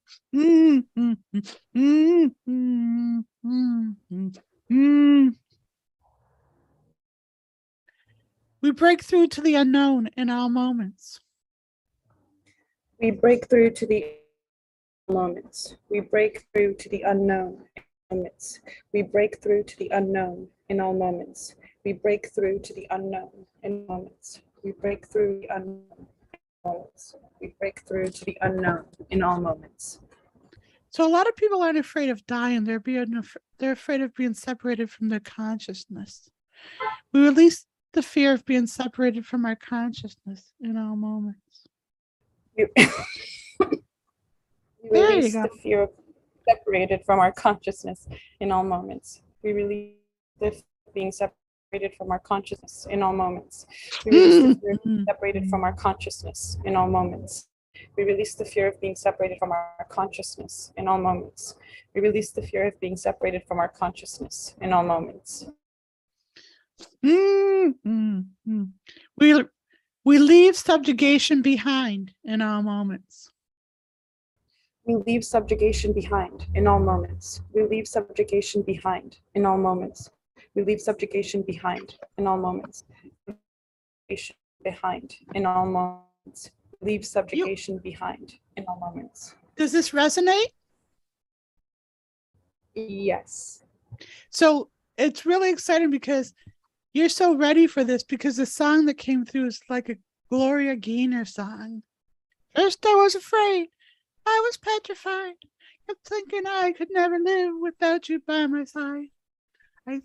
We break through to the unknown in all moments. We break through to the moments. We break through to the unknown moments. We break through to the unknown in all moments. We break through to the unknown in moments. We break through the unknown in moments. We break through to the unknown in all moments. So a lot of people aren't afraid of dying. They're afraid of being separated from their consciousness. We release the fear of being separated from our consciousness in all moments. We There you release go. the fear of separated from our consciousness in all moments. We release the fear of being separated from our consciousness in all moments. We release the fear of being separated from our consciousness in all moments. We release the fear of being separated from our consciousness in all moments. We release the fear of being separated from our consciousness in all moments. We leave subjugation behind in all moments. We leave subjugation behind in all moments. We leave subjugation behind in all moments. We leave subjugation behind in all moments. Behind in all moments. Leave subjugation behind in all moments. Does this resonate? Yes. So it's really exciting because you're so ready for this, because the song that came through is like a Gloria Gaynor song. First I was afraid, I was petrified, kept thinking I could never live without you by my side. I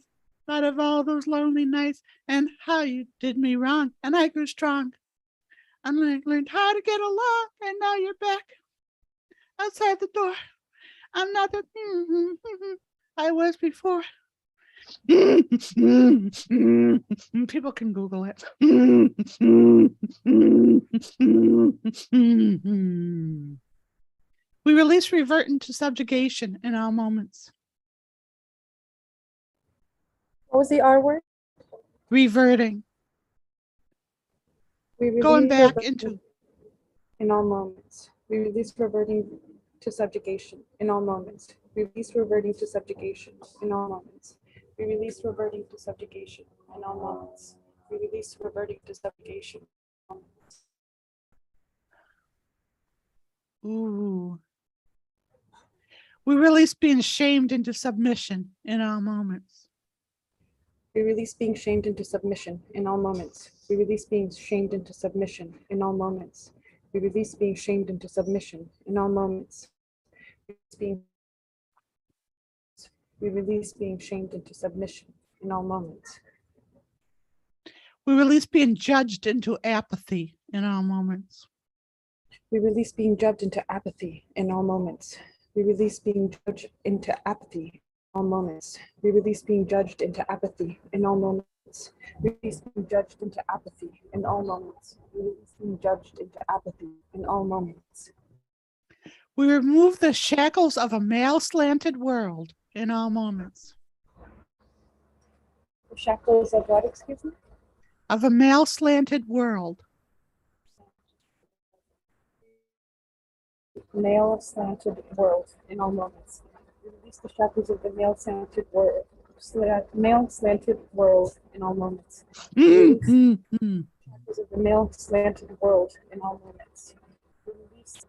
thought of all those lonely nights and how you did me wrong, and I grew strong. And I learned how to get along, and now you're back outside the door. I'm not the I was before. People can Google it. We release reverting to subjugation in all moments. What was the R word? Reverting. We Going release back reverting into. in all moments. We release reverting to subjugation in all moments. We release reverting to subjugation in all moments. We release reverting to subjugation in all moments. We release reverting to subjugation in all moments. Ooh. We release being shamed into submission in all moments. We release being shamed into submission in all moments. We release being shamed into submission in all moments. We release being shamed into submission in all moments. We release being shamed into submission in all moments. We release being judged into apathy in all moments. We release being judged into apathy in all moments. We release being judged into apathy in all moments. We release being judged into apathy in all moments. We release being judged into apathy in all moments. We release being judged into apathy in all moments. We remove the shackles of a male-slanted world in all moments. The shackles of what, excuse me? Of a male-slanted world. Male slanted world in all moments. We release the shackles of the male slanted world. Male slanted world in all moments. We release the shackles of the male slanted world in all moments. We release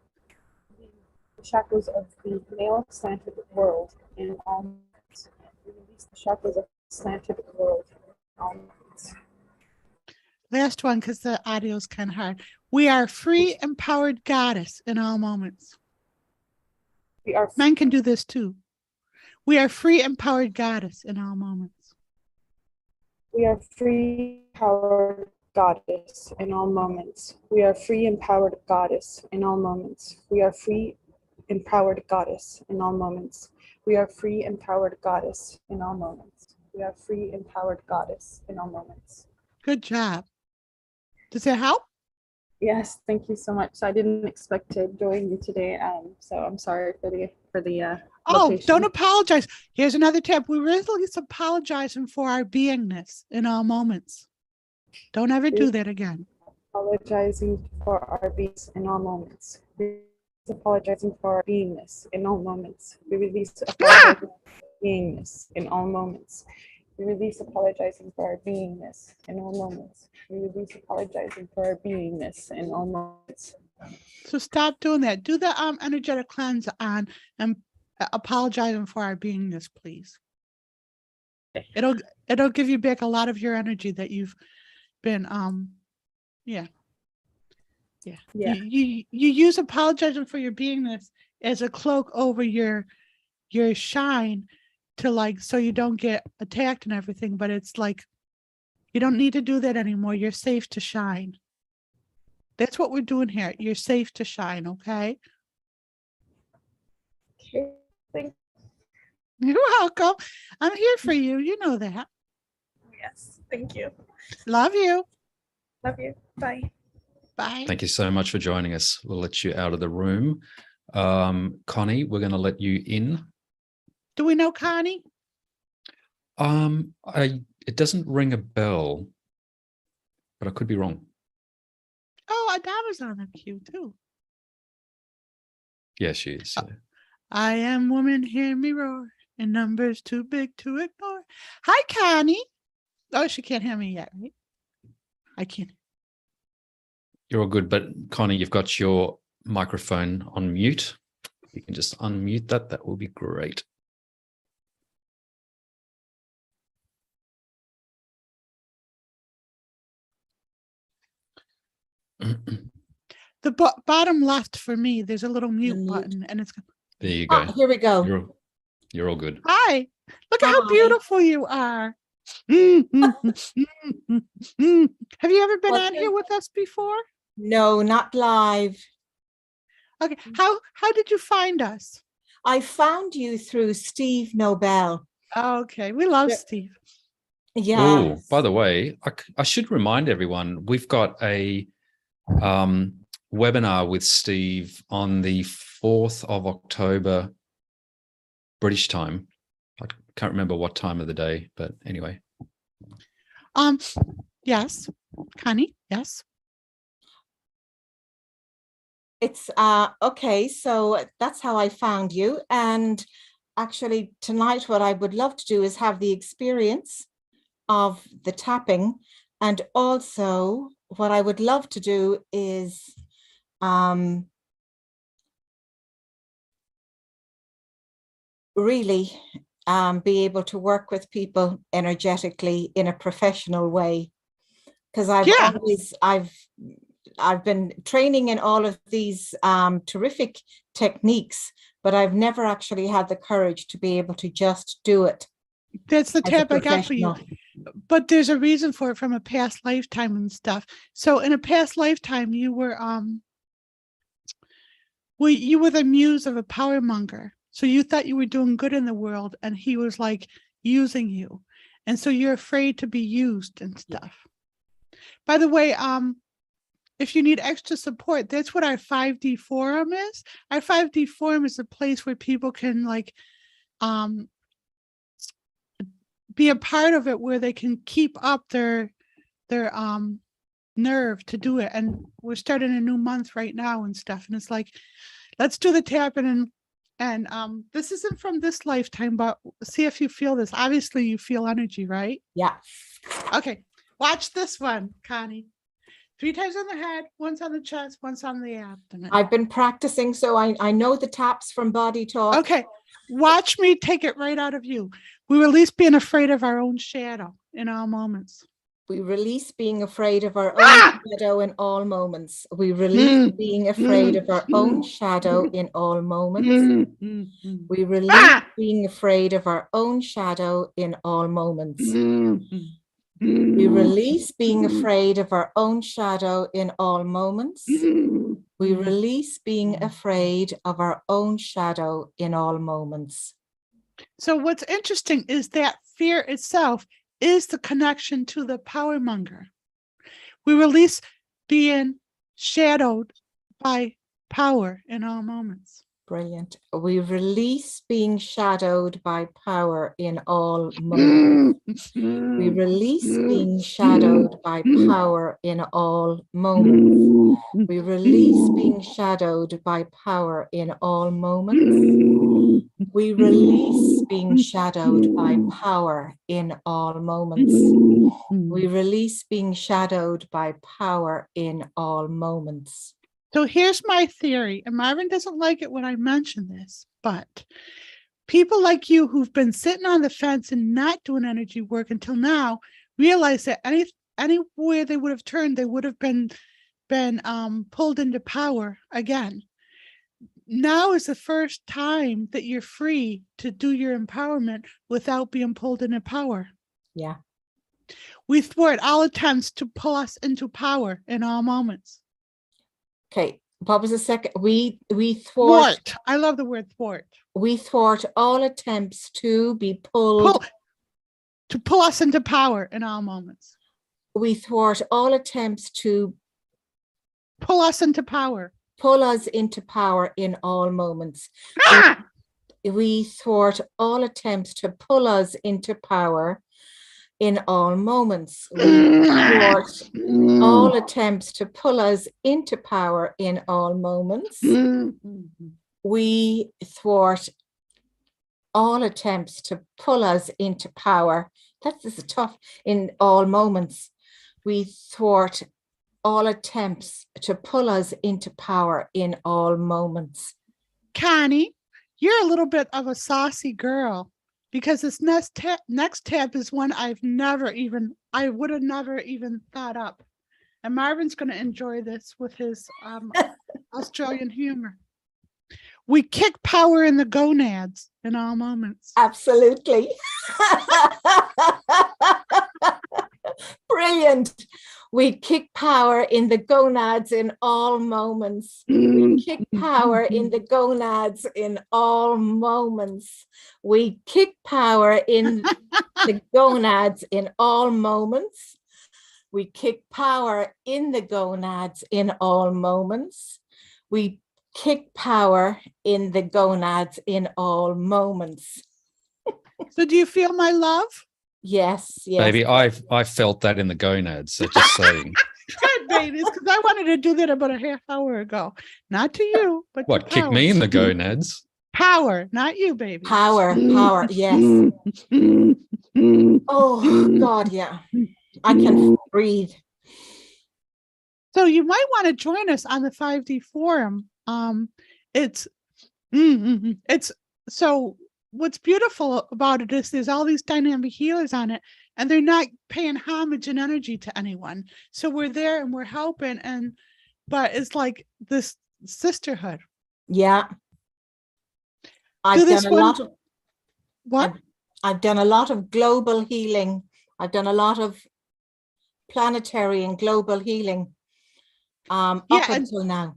the shackles of the male slanted world in all moments. We release the shackles of the slanted world in all moments. Last one, because the audio is kind of hard. We are free, empowered goddess in all moments. We are Men can do this too. We are free, empowered goddess in all moments. We are free, empowered goddess in all moments. We are free, empowered goddess in all moments. We are free, empowered goddess in all moments. We are free, empowered goddess in all moments. We are free, empowered goddess in all moments. Good job. Does that help? Yes, thank you so much. I didn't expect to join you today, so I'm sorry for the Oh, location. don't apologize. Here's another tip. We really apologizing for our beingness in all moments. Don't ever do that again. Apologizing for our beings in all moments. We apologizing for our beingness in all moments. We release apologizing for our beingness in all moments. We release apologizing for our beingness in all moments. We release apologizing for our beingness in all moments. So stop doing that. Do the energetic cleanse on and apologizing for our beingness, please. It'll give you back a lot of your energy that you've been You use apologizing for your beingness as a cloak over your shine to so you don't get attacked and everything, but it's like you don't need to do that anymore. You're safe to shine. That's what we're doing here. You're safe to shine, okay? Okay, thank You're welcome. I'm here for you. You know that. you. Yes, thank you. Love you. Love you. Bye. Bye. Thank you so much for joining us. We'll let you out of the room. Connie, we're going to let you in. Do we know Connie? It doesn't ring a bell, but I could be wrong. Oh, Adama's on the queue too. Yeah, she is. Yeah. I am woman, hear me roar, and numbers too big to ignore. Hi, Connie. Oh, she can't hear me yet, right? I can't. You're all good, but Connie, you've got your microphone on mute. You can just unmute that. That will be great. The bottom left for me, there's a little mute button, and it's. There you go. Here we go. You're all good. Hi. Look at how Hi. beautiful you are. Have you ever been What's on your- here with us before? No, not live. Okay. How did you find us? I found you through Steve Nobel. Okay, we love Yeah. Steve. Yeah. Oh, by the way, I should remind everyone, we've got a webinar with Steve on the 4th of October, British time. I can't remember what time of the day, but anyway. Yes, Connie, yes. It's okay, so that's how I found you. And actually tonight what I would love to do is have the experience of the tapping, and also what I would love to do is really be able to work with people energetically in a professional way, because I've been training in all of these terrific techniques, but I've never actually had the courage to be able to just do it. That's the tap I got for you. But there's a reason for it, from a past lifetime and stuff. So in a past lifetime, you were you were the muse of a power monger. So you thought you were doing good in the world, and he was like using you. And so you're afraid to be used and stuff. Yeah. By the way, if you need extra support, that's what our 5D forum is. Our 5D forum is a place where people can like be a part of it, where they can keep up their nerve to do it. And we're starting a new month right now and stuff. And it's like, let's do the tapping, and this isn't from this lifetime, but see if you feel this. Obviously you feel energy, right? Yeah. Okay. Watch this one, Connie. 3 times on the head, once on the chest, once on the abdomen. I've been practicing, so I know the taps from Body Talk. Okay. Watch me take it right out of you. We release being afraid of our own shadow in all moments. We release being afraid of our own shadow in all moments. We release being afraid of our own shadow in all moments. We release being afraid of our own shadow in all moments. We release being afraid of our own shadow in all moments. We release being afraid of our own shadow in all moments. So what's interesting is that fear itself is the connection to the power monger. We release being shadowed by power in all moments. Brilliant. We release being shadowed by power in all moments. We release being shadowed by power in all moments. We release being shadowed by power in all moments. We release being shadowed by power in all moments. We release being shadowed by power in all moments. So here's my theory, and Marvin doesn't like it when I mention this, but people like you who've been sitting on the fence and not doing energy work until now realize that anywhere they would have turned, they would have been pulled into power again. Now is the first time that you're free to do your empowerment without being pulled into power. Yeah. We thwart all attempts to pull us into power in all moments. Okay, what was the second? We thwart. I love the word thwart. We thwart all attempts to be pulled. To pull us into power in all moments. We thwart all attempts to pull us into power. Pull us into power in all moments. We thwart all attempts to pull us into power in all moments. We thwart all attempts to pull us into power in all moments. We thwart all attempts to pull us into power. That is tough. In all moments. We thwart all attempts to pull us into power in all moments. Connie, you're a little bit of a saucy girl, because this next tab is one I would have never even thought up. And Marvin's going to enjoy this with his Australian humor. We kick power in the gonads in all moments. Absolutely. Brilliant. We kick power in the gonads in all moments. We kick power in the gonads in all moments. We kick power in the gonads in all moments. We kick power in the gonads in all moments. We kick power in the gonads in all moments. So do you feel my love? Yes, yes. Baby, I felt that in the gonads. So just saying. Good, babies, because I wanted to do that about a half hour ago. Not to you, but What, to kick me in the gonads? Power, not you, baby. Power, yes. Oh, God, yeah. I can breathe. So you might want to join us on the 5D forum. It's so what's beautiful about it is there's all these dynamic healers on it, and they're not paying homage and energy to anyone. So we're there and we're helping, but it's like this sisterhood. Yeah. I've done a lot of what? I've done a lot of global healing. I've done a lot of planetary and global healing up until now.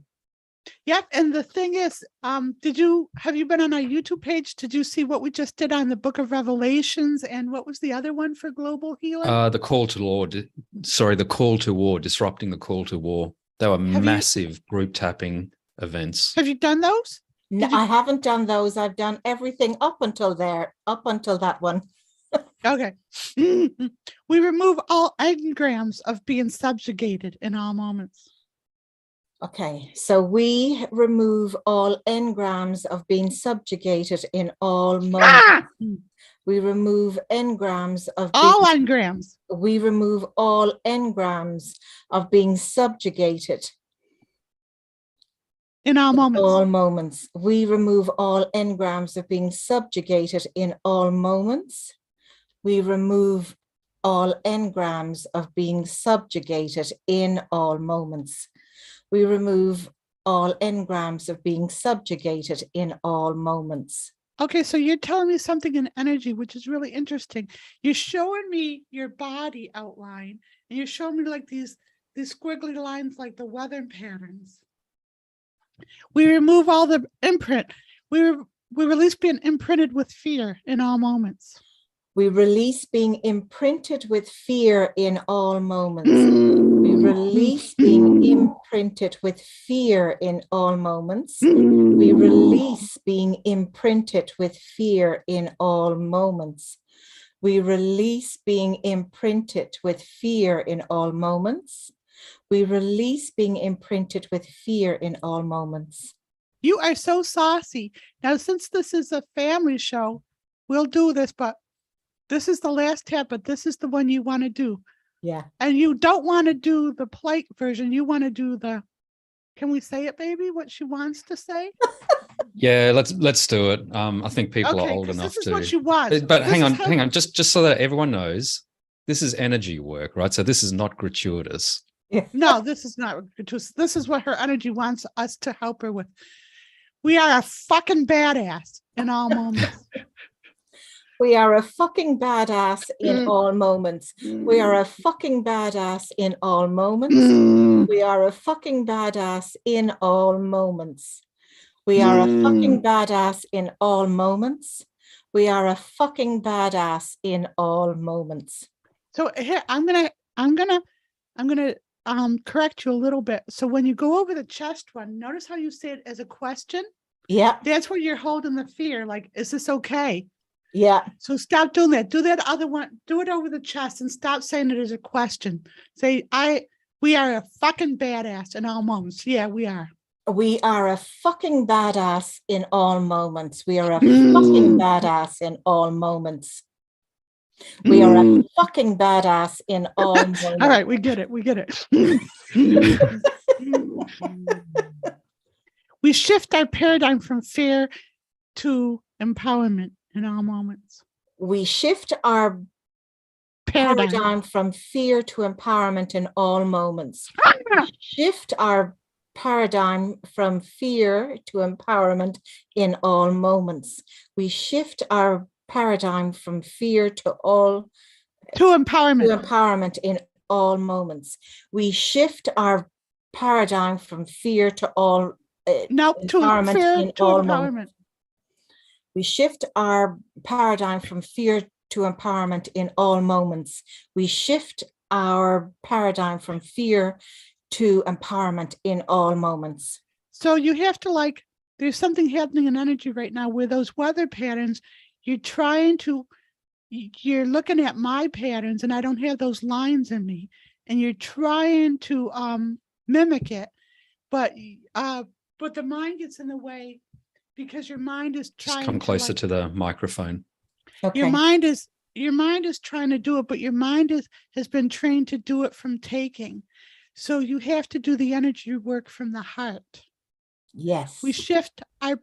Yep. And the thing is, have you been on our YouTube page? Did you see what we just did on the Book of Revelations? And what was the other one for global healing? The call to war, disrupting the call to war. They were massive group tapping events. Have you done those? No, I haven't done those. I've done everything up until that one. Okay. We remove all engrams of being subjugated in all moments. Okay, so we remove all engrams of being subjugated in all moments. We remove engrams of all engrams. We remove all engrams of being subjugated in all moments. All moments. We remove all engrams of being subjugated in all moments. We remove all engrams of being subjugated in all moments. We remove all engrams of being subjugated in all moments. Okay, so you're telling me something in energy, which is really interesting. You're showing me your body outline, and you're showing me like these squiggly lines, like the weather patterns. We remove all the imprint. We release being imprinted with fear in all moments. We release being imprinted with fear in all moments. We release being imprinted with fear in all moments. We release being imprinted with fear in all moments. We release being imprinted with fear in all moments. We release being imprinted with fear in all moments. You are so saucy. Now, since this is a family show, we'll do this, but this is the last tab, but this is the one you want to do. Yeah. And you don't want to do the plate version. You want to do can we say it, baby? What she wants to say? Yeah, let's do it. I think people are old enough this is to. What she wants. But hang on. Just so that everyone knows, this is energy work, right? So this is not gratuitous. Yeah. No, this is not gratuitous. This is what her energy wants us to help her with. We are a fucking badass in all moments. We are a fucking badass in all moments. We are a fucking badass in all moments. We are a fucking badass in all moments. We are a fucking badass in all moments. We are a fucking badass in all moments. So here, I'm gonna correct you a little bit. So when you go over the chest one, notice how you say it as a question. Yeah. That's where you're holding the fear. Like, is this okay? Yeah. So stop doing that. Do that other one. Do it over the chest and stop saying it as a question. Say, we are a fucking badass in all moments. Yeah, we are. We are a fucking badass in all moments. We are a fucking badass in all moments. We are a fucking badass in all moments. All right, we get it. We get it. We shift our paradigm from fear to empowerment in all moments. We shift our paradigm from fear to empowerment in all moments. Shift our paradigm from fear to empowerment in all moments. We shift our paradigm from fear to empowerment in all moments. We shift our paradigm from fear to all Now to empowerment fear in to all empowerment. moments. We shift our paradigm from fear to empowerment in all moments. We shift our paradigm from fear to empowerment in all moments. So you have to like, there's something happening in energy right now where those weather patterns, you're looking at my patterns and I don't have those lines in me, and you're trying to mimic it, but the mind gets in the way because your mind is Just trying come closer to to the microphone. Okay. your mind is trying to do it, but your mind has been trained to do it from taking. So you have to do the energy work from the heart. Yes. We shift our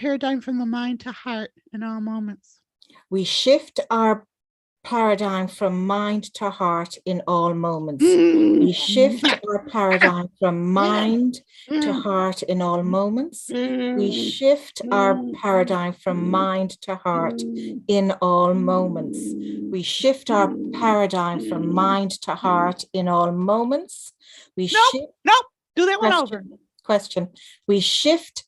paradigm from the mind to heart in all moments. We shift our paradigm from mind to heart in all moments. We shift our paradigm from mind to heart in all moments. We shift our paradigm from mind to heart in all moments. We shift our paradigm from mind to heart in all moments. We shift. Nope. Do that one over. Question. We shift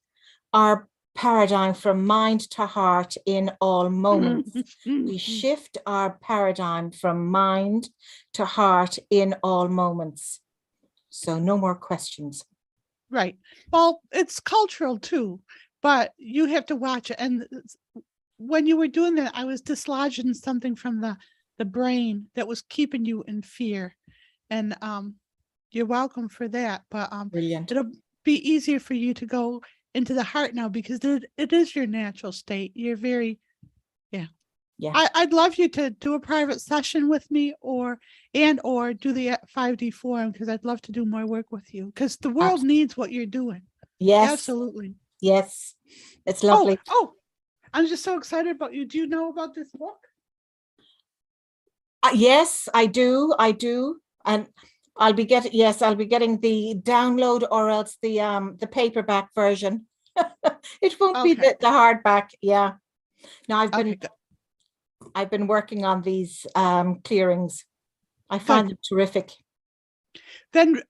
our paradigm from mind to heart in all moments. We shift our paradigm from mind to heart in all moments. So no more questions. Right. Well, it's cultural too, but you have to watch it. And when you were doing that, I was dislodging something from the brain that was keeping you in fear. And you're welcome for that. But Brilliant. it'll be easier for you to go into the heart now because it is your natural state. You're very, Yeah. I'd love you to do a private session with me or do the 5D forum because I'd love to do more work with you because the world needs what you're doing. Yes. Absolutely. Yes. It's lovely. Oh, I'm just so excited about you. Do you know about this book? Yes, I do. And I'll be getting the download or else the paperback version. It won't be the hardback. Yeah. Now I've been working on these clearings. I find them terrific. Then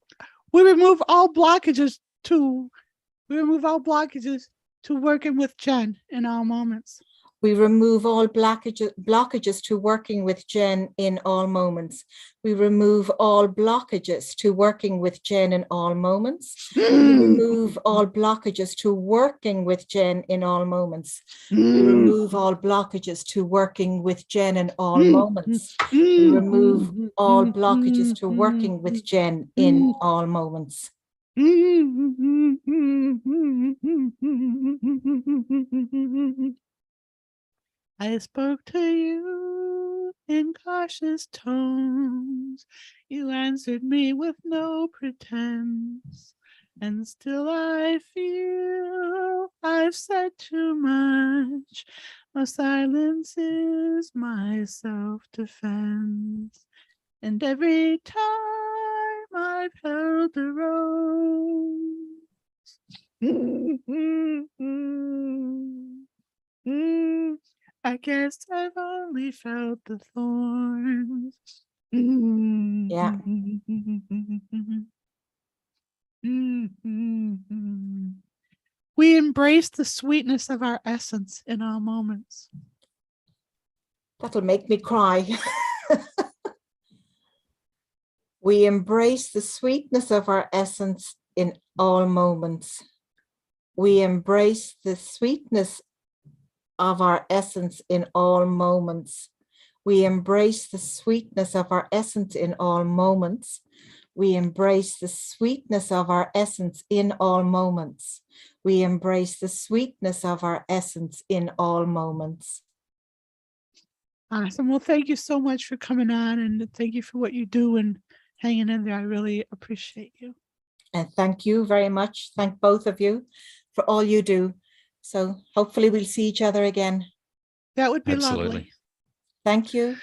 we remove all blockages to working with Jen in all moments. We remove all blockages to working with Jen in all moments. We remove all blockages to working with Jen in all moments. We remove all blockages to working with Jen in all moments. We remove all blockages to working with Jen in all moments. We remove all blockages to working with Jen in all moments. I spoke to you in cautious tones. You answered me with no pretense. And still I feel I've said too much. My silence is my self-defense. And every time I've held the rose. I guess I've only felt the thorns. Yeah. We embrace the sweetness of our essence in all moments. That'll make me cry. We embrace the sweetness of our essence in all moments. We embrace the sweetness of our essence in all moments. We embrace the sweetness of our essence in all moments. We embrace the sweetness of our essence in all moments. We embrace the sweetness of our essence in all moments. Awesome. Well, thank you so much for coming on and thank you for what you do and hanging in there. I really appreciate you. And thank you very much. Thank both of you for all you do. So hopefully we'll see each other again. That would be Absolutely. lovely. Thank you.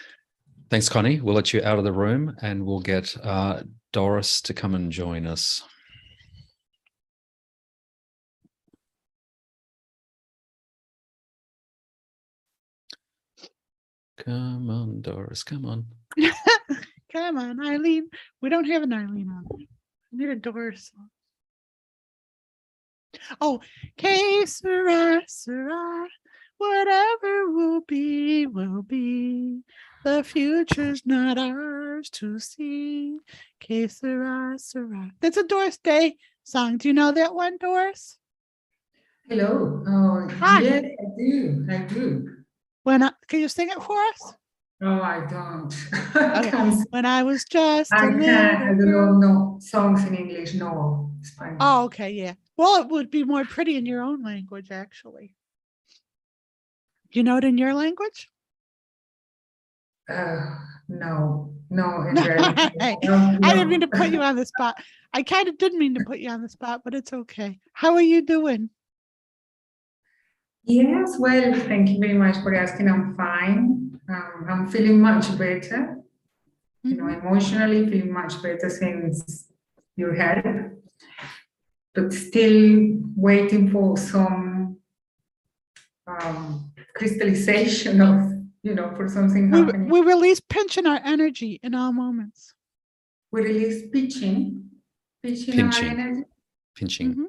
Thanks, Connie. We'll let you out of the room and we'll get Doris to come and join us. Come on, Doris, come on. Come on, Eileen. We don't have an Eileen on. I need a Doris song. Oh, que sera, sera. Whatever will be, will be. The future's not ours to see. Que sera, sera. That's a Doris Day song. Do you know that one, Doris? Hello. Hi. Yes, I do. I do. Can you sing it for us? Oh, I don't. Okay. When I was just I a can't. I little don't girl. know songs in English. No, Spanish. Oh, okay, yeah. Well, it would be more pretty in your own language, actually. Do you know it in your language? No, in reality. I didn't mean to No. put you on the spot. I kind of didn't mean to put you on the spot, but it's okay. How are you doing? Yes, well, thank you very much for asking. I'm fine. I'm feeling much better. You know, emotionally feeling much better since your help, but still waiting for some crystallization of, for something happening. We release pinching our energy in all moments. We release pinching our energy. Pinching. Mm-hmm.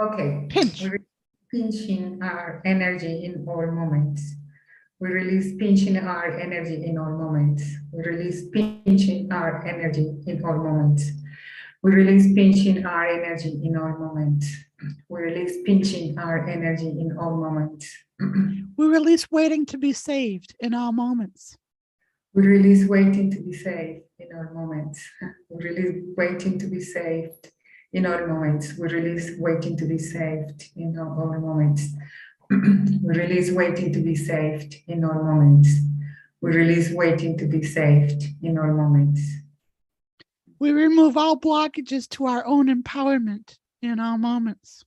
Okay. Pinch. We release pinching our energy in all moments. We release pinching our energy in all moments. We release pinching our energy in all moments. We release pinching our energy in all moments. We release pinching our energy in all moments. We release waiting to be saved in all moments. We release waiting to be saved in all moments. We release waiting to be saved in all moments. We release waiting to be saved in all moments. We release waiting to be saved in all moments. We release waiting to be saved in all moments. We remove all blockages to our own empowerment in all moments.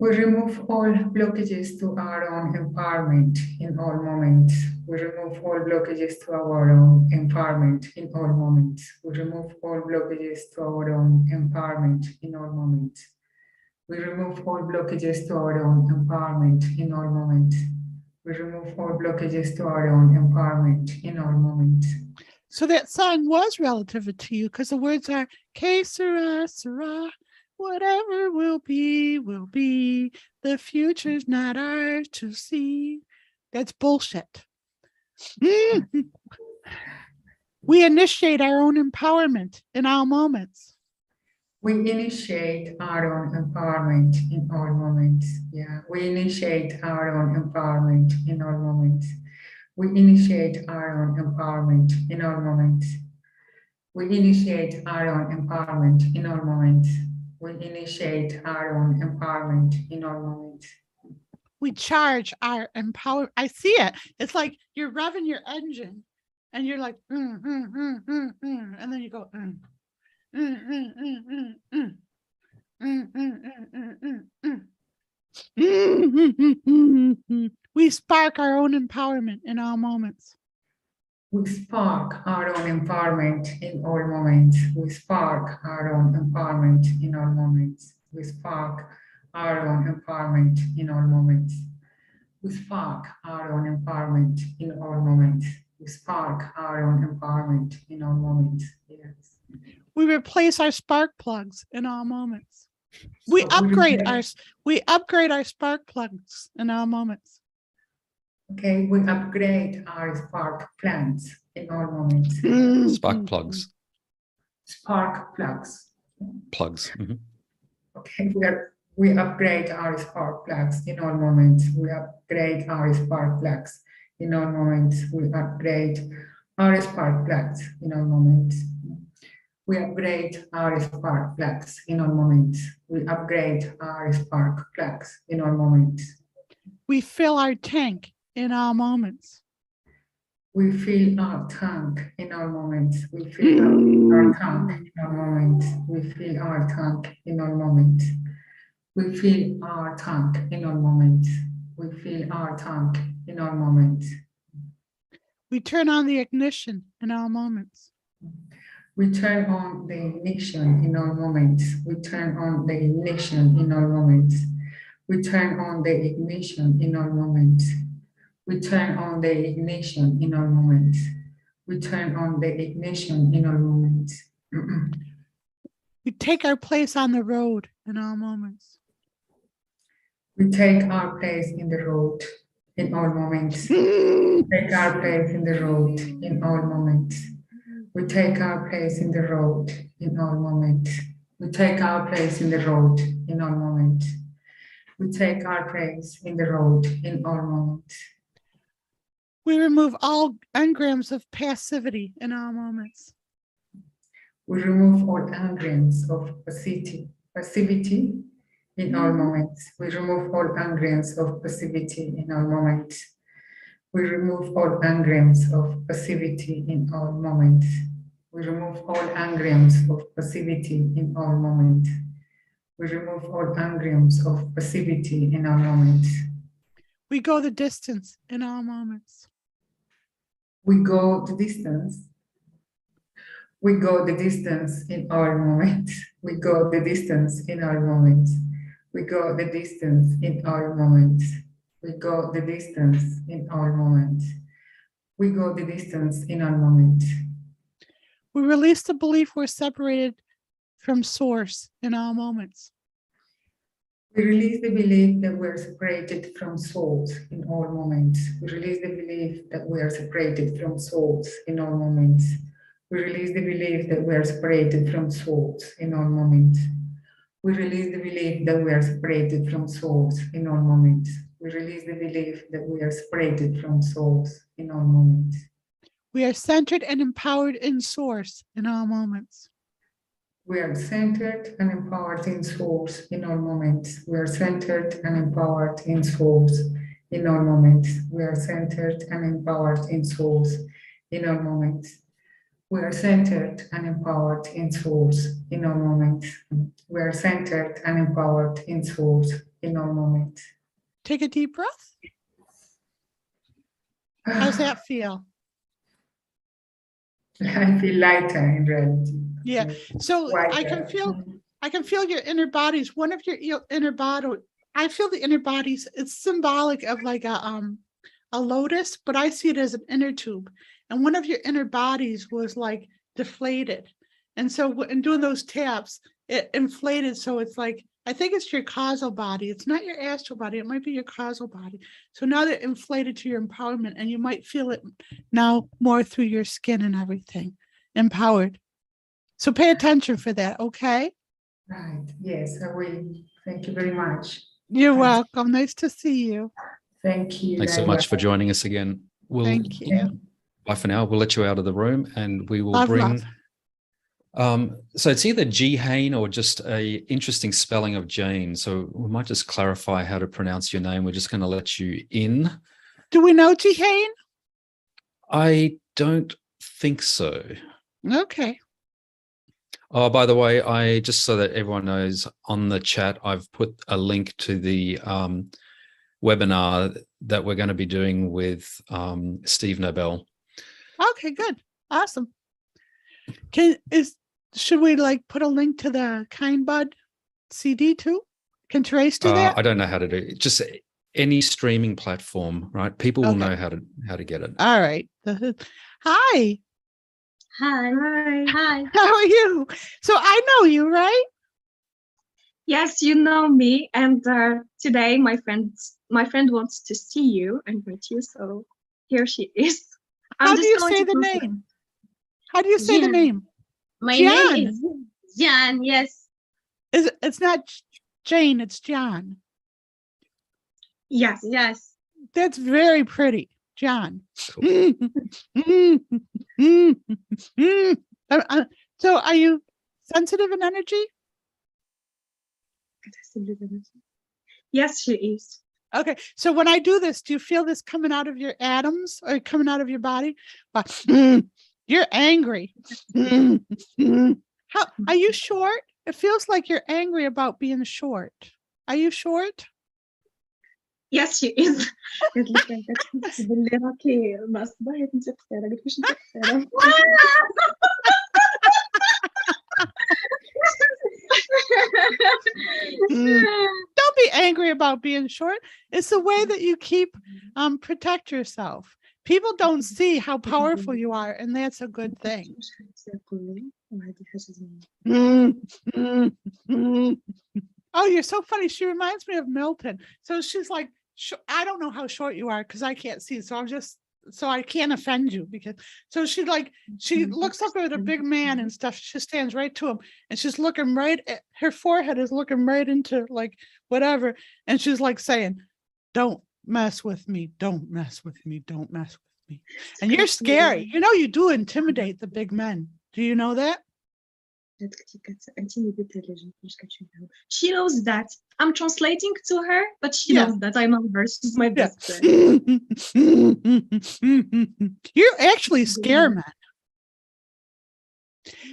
We remove all blockages to our own empowerment in all moments. We remove all blockages to our own empowerment in all moments. We remove all blockages to our own empowerment in all moments. We remove all blockages to our own empowerment in all moments. We remove all blockages to our own empowerment in all moments. So that song was relative to you because the words are que sera, sera. Whatever will be, will be. The future's not ours to see. That's bullshit. We initiate our own empowerment in all moments. We initiate our own empowerment in all moments. Yeah, we initiate our own empowerment in all moments. We initiate our own empowerment in all moments. We initiate our own empowerment in all moments. We initiate our own empowerment in all moments. We charge our empower. I see it. It's like you're revving your engine and you're like, and then you go, We spark our own empowerment in all moments. We spark our own empowerment in all moments. We spark our own empowerment in all moments. We spark our own empowerment in all moments. We spark our own empowerment in all moments. We spark our own empowerment in all moments. Yes. We replace our spark plugs in all moments. We upgrade our spark plugs in all moments. Okay, we upgrade our spark plugs in all moments. Spark plugs. Spark plugs. Plugs. Okay, we upgrade our spark plugs in all moments. We upgrade our spark plugs in all moments. We upgrade our spark plugs in all moments. We upgrade our spark plugs in all moments. We upgrade our spark plugs in all moments. We fill our tank in all moments. We fill our tank in all moments. We fill our tank in all moments. We fill our tank in all moments. We fill our tank in all moments. We fill our tank in all moments. We turn on the ignition in all moments. We turn on the ignition in all moments. We turn on the ignition in all moments. We turn on the ignition in all moments. We turn on the ignition in all moments. We turn on the ignition in all moments. We take our place on the road in all moments. We take our place in the road in all moments. Take our place in the road in all moments. We take our place in the road in all moments. We take our place in the road in all moments. We take our place in the road in all moments. We remove all engrams of passivity in all moments. We remove all engrams of passivity in all moments. We remove all engrams of passivity in all moments. We remove all engrams of passivity in all moments. We remove all engrams of passivity in all moments. We remove all engrams of passivity in all moments. We go the distance in all moments. We go the distance. We go the distance in all moments. We go the distance in all moments. We go the distance in all moments. We go the distance in all moments. We go the distance in all moments. We release the belief we're separated from source in all moments. We release the belief that we are separated from souls in all moments. We release the belief that we are separated from souls in all moments. We release the belief that we are separated from souls in all moments. We release the belief that we are separated from souls in all moments. We release the belief that we are separated from souls in all moments. We are centered and empowered in source in all moments. We are centered and empowered in source in all moments. We are centered and empowered in source in all moments. We are centered and empowered in source in all moments. We are centered and empowered in source in all moments. We are centered and empowered in source in all moments. Take a deep breath. How's that feel? I feel lighter in reality. Yeah. So I can feel your inner bodies. One of your inner body, I feel the inner bodies. It's symbolic of like a lotus, but I see it as an inner tube. And one of your inner bodies was like deflated. And so in doing those taps, it inflated. So it's like, I think it's your causal body. It's not your astral body. It might be your causal body. So now they're inflated to your empowerment, and you might feel it now more through your skin and everything, empowered. So pay attention for that, okay? Right. Yes, I will. Thank you very much. You're welcome. Nice to see you. Thank you. Thanks so much for joining us again. Thank you. Bye for now. We'll let you out of the room, and we will Love, bring. So it's either Jenuine or just a interesting spelling of Jane. So we might just clarify how to pronounce your name. We're just going to let you in. Do we know Jenuine? I don't think so. Okay. Oh, by the way, I just so that everyone knows, on the chat, I've put a link to the webinar that we're going to be doing with Steve Nobel. Okay, good. Awesome. Should we like put a link to the Kind Bud CD too? Can Therese do that? I don't know how to do it. Just any streaming platform, right? People will know how to get it. All right. Hi. Hi. Hi. How are you? So I know you, right? Yes, you know me. And today my friend wants to see you and meet you. So here she is. How do you say the name? How do you say the name? My name is Jan. Yes. It's not Jane, it's John. Yes, yes. That's very pretty, John. Cool. So are you sensitive in energy? Yes, she is. Okay, so when I do this, do you feel this coming out of your atoms or coming out of your body? You're angry. How are you short? It feels like you're angry about being short. Are you short? Yes, she is. Don't be angry about being short. It's the way that you protect yourself. people don't see how powerful you are, and that's a good thing. Oh, you're so funny. She reminds me of Milton. So she's like, I don't know how short you are because I can't see. So I can't offend you because, so she looks up at a big man and stuff. She stands right to him and she's looking right at her forehead is looking right into like whatever. And she's like saying, don't mess with me. Don't mess with me. Don't mess with me. And you're scary. You know, you do intimidate the big men. Do you know that? She knows that. I'm translating to her, but she knows that I know her. She's my best friend. You actually scare men.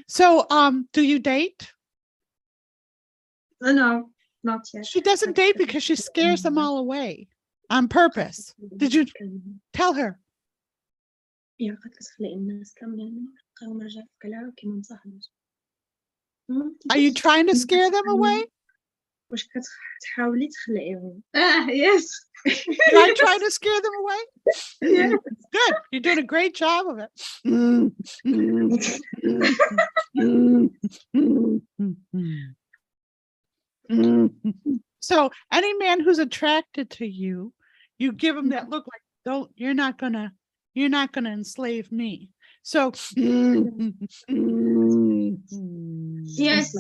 So, do you date? No, not yet. She doesn't date because she scares them all away on purpose. Did you tell her? Are you trying to scare them away? Yes. You are trying to scare them away? Yeah. Good. You're doing a great job of it. So any man who's attracted to you, you give him that look like, you're not gonna enslave me. So yes.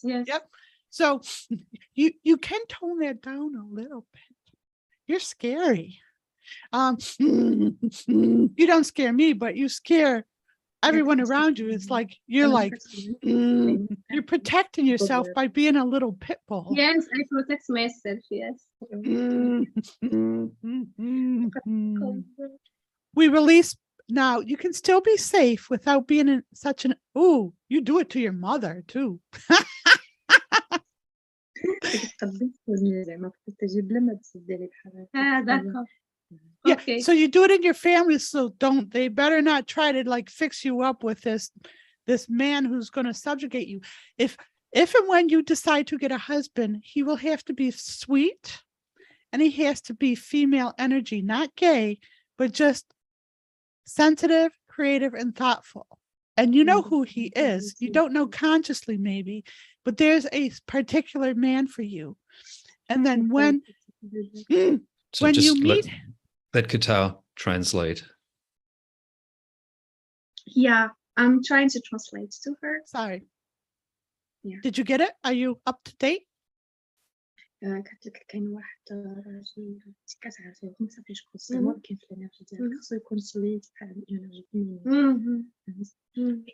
Yep. So you can tone that down a little bit. You're scary. You don't scare me, but you scare everyone around you. It's like you're protecting yourself by being a little pit bull. Yes, I protect myself. Yes. We release now. You can still be safe without being in such an. Ooh, you do it to your mother too. Yeah, Okay. so you do it in your family, so they better not try to like fix you up with this man who's going to subjugate you. If and when you decide to get a husband, he will have to be sweet and he has to be female energy, not gay, but just sensitive, creative, and thoughtful. And you know who he is. You don't know consciously maybe, but there's a particular man for you. And then when So when just you meet, let Katao translate. Yeah, I'm trying to translate to her. sorry, Yeah. did you get it? Are you up to date? قالت لك كاين واحد راجل كتعرف فيه ما صافيش كونسيرمون كاين في الانرجي ديالك خصو يكون سوليد بحال الانرجي.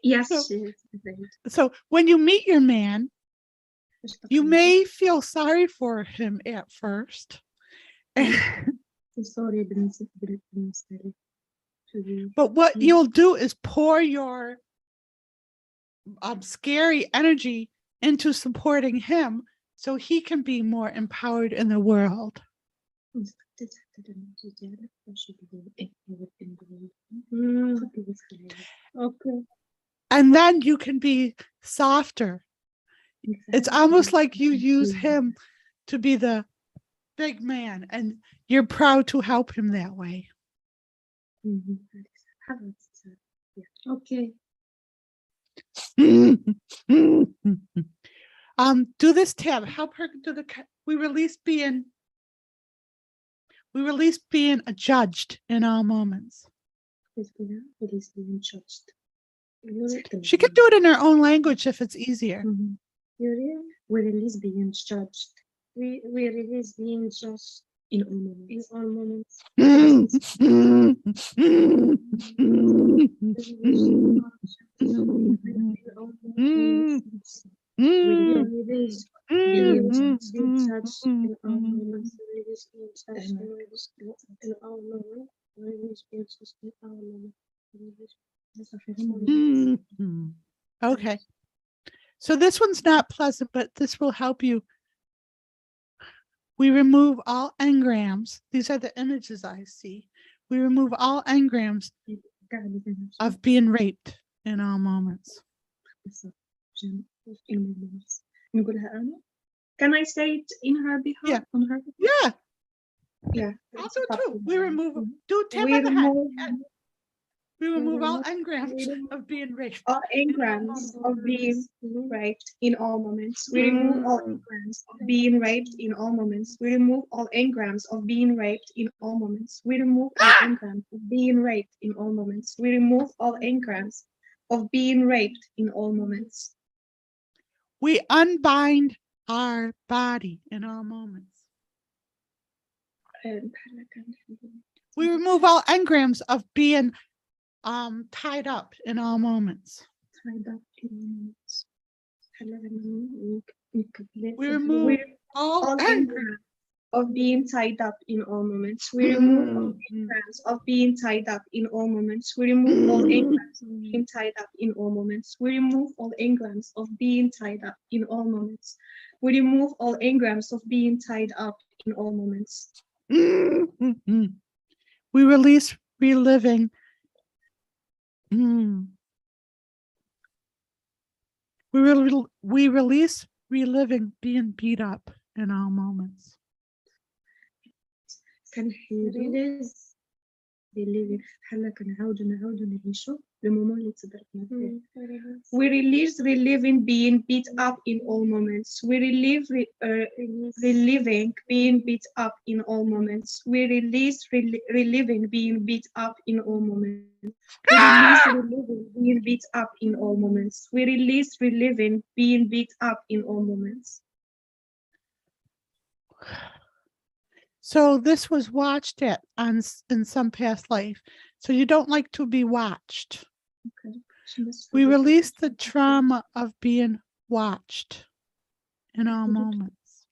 Yes. So when you meet your man, you may feel sorry for him at first. sorry بالنسبة لي. But what you'll do is pour your scary energy into supporting him so he can be more empowered in the world. Okay. And then you can be softer. It's almost like you use him to be the big man and you're proud to help him that way. Okay. Do this tab, help her do we release being judged in all moments. She can do it in her own language if it's easier. We release being judged. We release being judged in all moments. Okay. So this one's not pleasant, but this will help you. We remove all engrams. These are the images I see. We remove all engrams of being raped in all moments. Can I say it in her behalf? Yeah. On her? Yeah. Yeah. I'll do top two. to We bottom. remove, do tap We on the head. remove We remove all we engrams remove of being raped. all engrams of being raped in all moments. We remove all engrams of being raped in all moments. We remove all engrams of being raped in all moments. We remove all engrams of being raped in all moments. We remove all engrams of being raped in all moments. We unbind our body in all moments. We remove all engrams of being tied up in all moments. Tied up in all moments. We remove all all engrams of being tied up in all moments. We remove all engrams of being tied up in all moments. We remove all engrams of being tied up in all moments. We remove all engrams of being tied up in all moments. We remove all engrams of being tied up in all moments. We release reliving. We release reliving being beat up in all moments. Can release reliving هلا كنعاودو نعيشو المومون اللي تضربنا فيه. We release reliving being beat up in all moments. We relive reliving being beat up in all moments. We release reliving being beat up in all moments. We release reliving being beat up in all moments. We release reliving being beat up in all moments. So this was watched at in some past life. So you don't like to be watched. Okay. We release the trauma of being watched in all moments.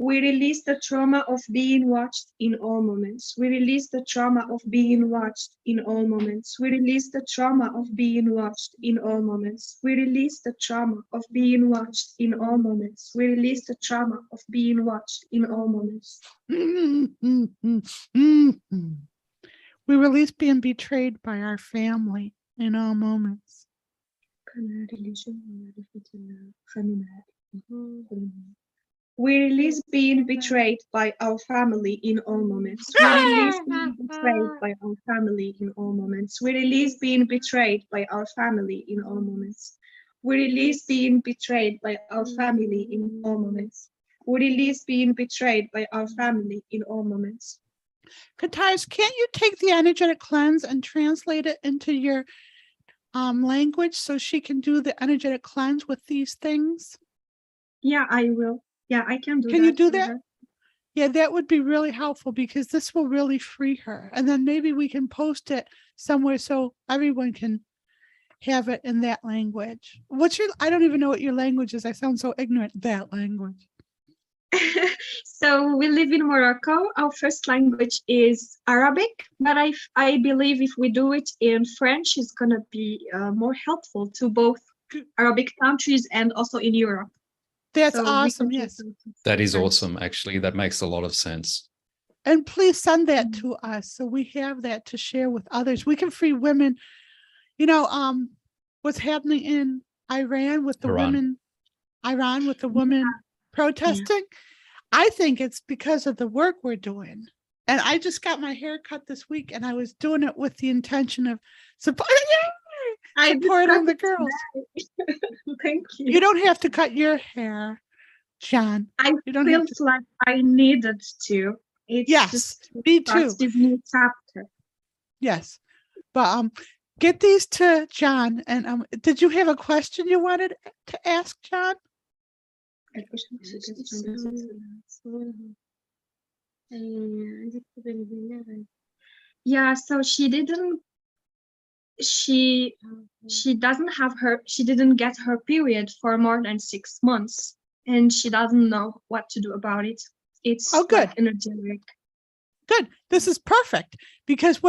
We release the trauma of being watched in all moments. We release the trauma of being watched in all moments. We release the trauma of being watched in all moments. We release the trauma of being watched in all moments. We release the trauma of being watched in all moments. We release being betrayed by our family in all moments. We release being betrayed by our family in all moments. We release being betrayed by our family in all moments. We release being betrayed by our family in all moments. We release being betrayed by our family in all moments. We release being betrayed by our family in all moments. Katars, can't you take the energetic cleanse and translate it into your language so she can do the energetic cleanse with these things? Yeah, I will. Yeah, I can do that. Can you do for that? her. Yeah, that would be really helpful because this will really free her. And then maybe we can post it somewhere so everyone can have it in that language. I don't even know what your language is. I sound so ignorant. That language. So we live in Morocco. Our first language is Arabic, but I believe if we do it in French, it's gonna be more helpful to both Arabic countries and also in Europe. That's So we awesome. can Yes. That is French. awesome. Actually, that makes a lot of sense. And please send that to us so we have that to share with others. We can free women. You know, what's happening in Iran with the women protesting. I think it's because of the work we're doing. And I just got my hair cut this week and I was doing it with the intention of supporting the girls. Thank you. You don't have to cut your hair, John. I You don't feel have to. like I needed to. It's Yes, just me too. this new chapter. Yes. But get these to John. And did you have a question you wanted to ask, John? Yeah, so she didn't get her period for more than 6 months and she doesn't know what to do about it. It's good. like energetic. Good. This is perfect because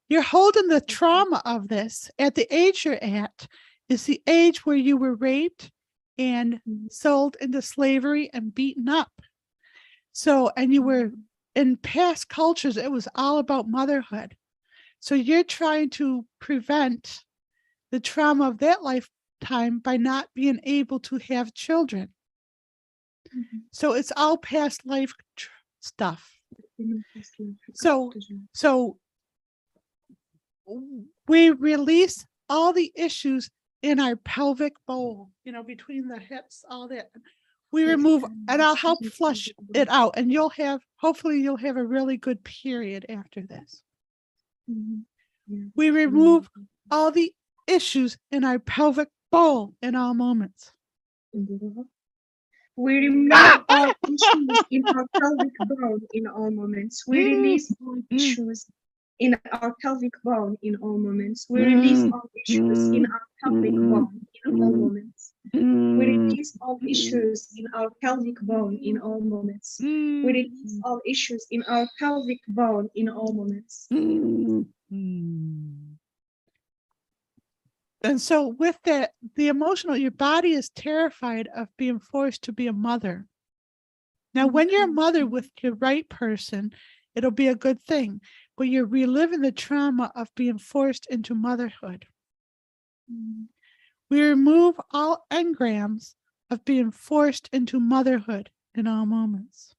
you're holding the trauma of this at the age you're at is the age where you were raped and sold into slavery and beaten up. So, and you were in past cultures, it was all about motherhood. So you're trying to prevent the trauma of that lifetime by not being able to have children. So it's all past life stuff. So we release all the issues in our pelvic bowl, between the hips, all that. We remove, and I'll help flush it out, and hopefully you'll have a really good period after this. We remove all the issues in our pelvic bowl in all moments. We remove all issues in our pelvic bone in all moments. We release all issues in our pelvic bone in all moments. We release all issues in our pelvic bone in all moments. We release all issues in our pelvic bone in all moments. We release all issues in our pelvic bone in all moments. And so with that, the emotional, your body is terrified of being forced to be a mother. Now, when you're a mother with the right person, it'll be a good thing, but you're reliving the trauma of being forced into motherhood. We remove all engrams of being forced into motherhood in all moments.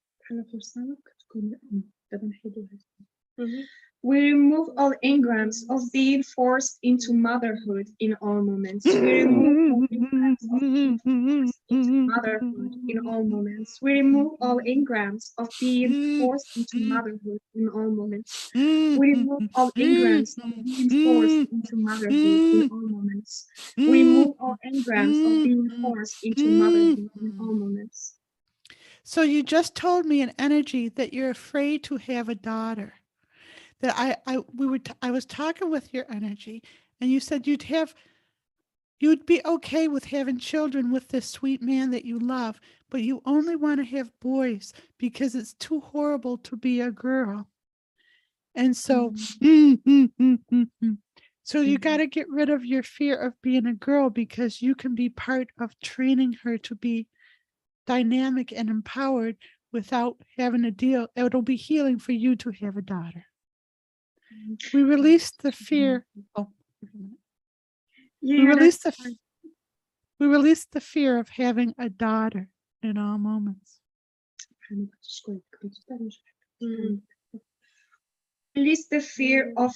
We remove all engrams of being forced into motherhood in all moments. We remove all engrams of being forced into motherhood in all moments. We remove all engrams of being forced into motherhood in all moments. We remove all engrams of being forced into motherhood in all moments. We remove all engrams of being forced into motherhood in all moments. So you just told me in energy that you're afraid to have a daughter. That I was talking with your energy, and you said you'd be okay with having children with this sweet man that you love, but you only want to have boys because it's too horrible to be a girl. And so, so you got to get rid of your fear of being a girl, because you can be part of training her to be dynamic and empowered without having to deal. It'll be healing for you to have a daughter. We release the fear. We release the fear of having a daughter in all moments. Release the fear of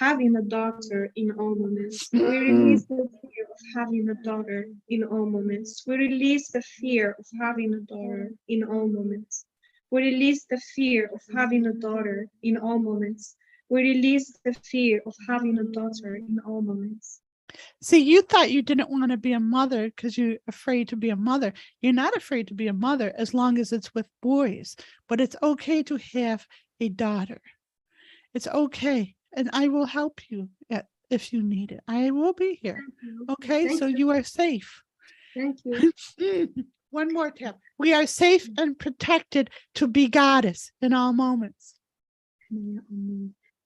having a daughter in all moments. We release the fear of having a daughter in all moments. We release the fear of having a daughter in all moments. We release the fear of having a daughter in all moments. We release the fear of having a daughter in all moments. See, you thought you didn't want to be a mother because you're afraid to be a mother. You're not afraid to be a mother as long as it's with boys, but it's okay to have a daughter. It's okay. And I will help you if you need it. I will be here. Okay, so you are safe. Thank you. One more tip. We are safe and protected to be goddess in all moments.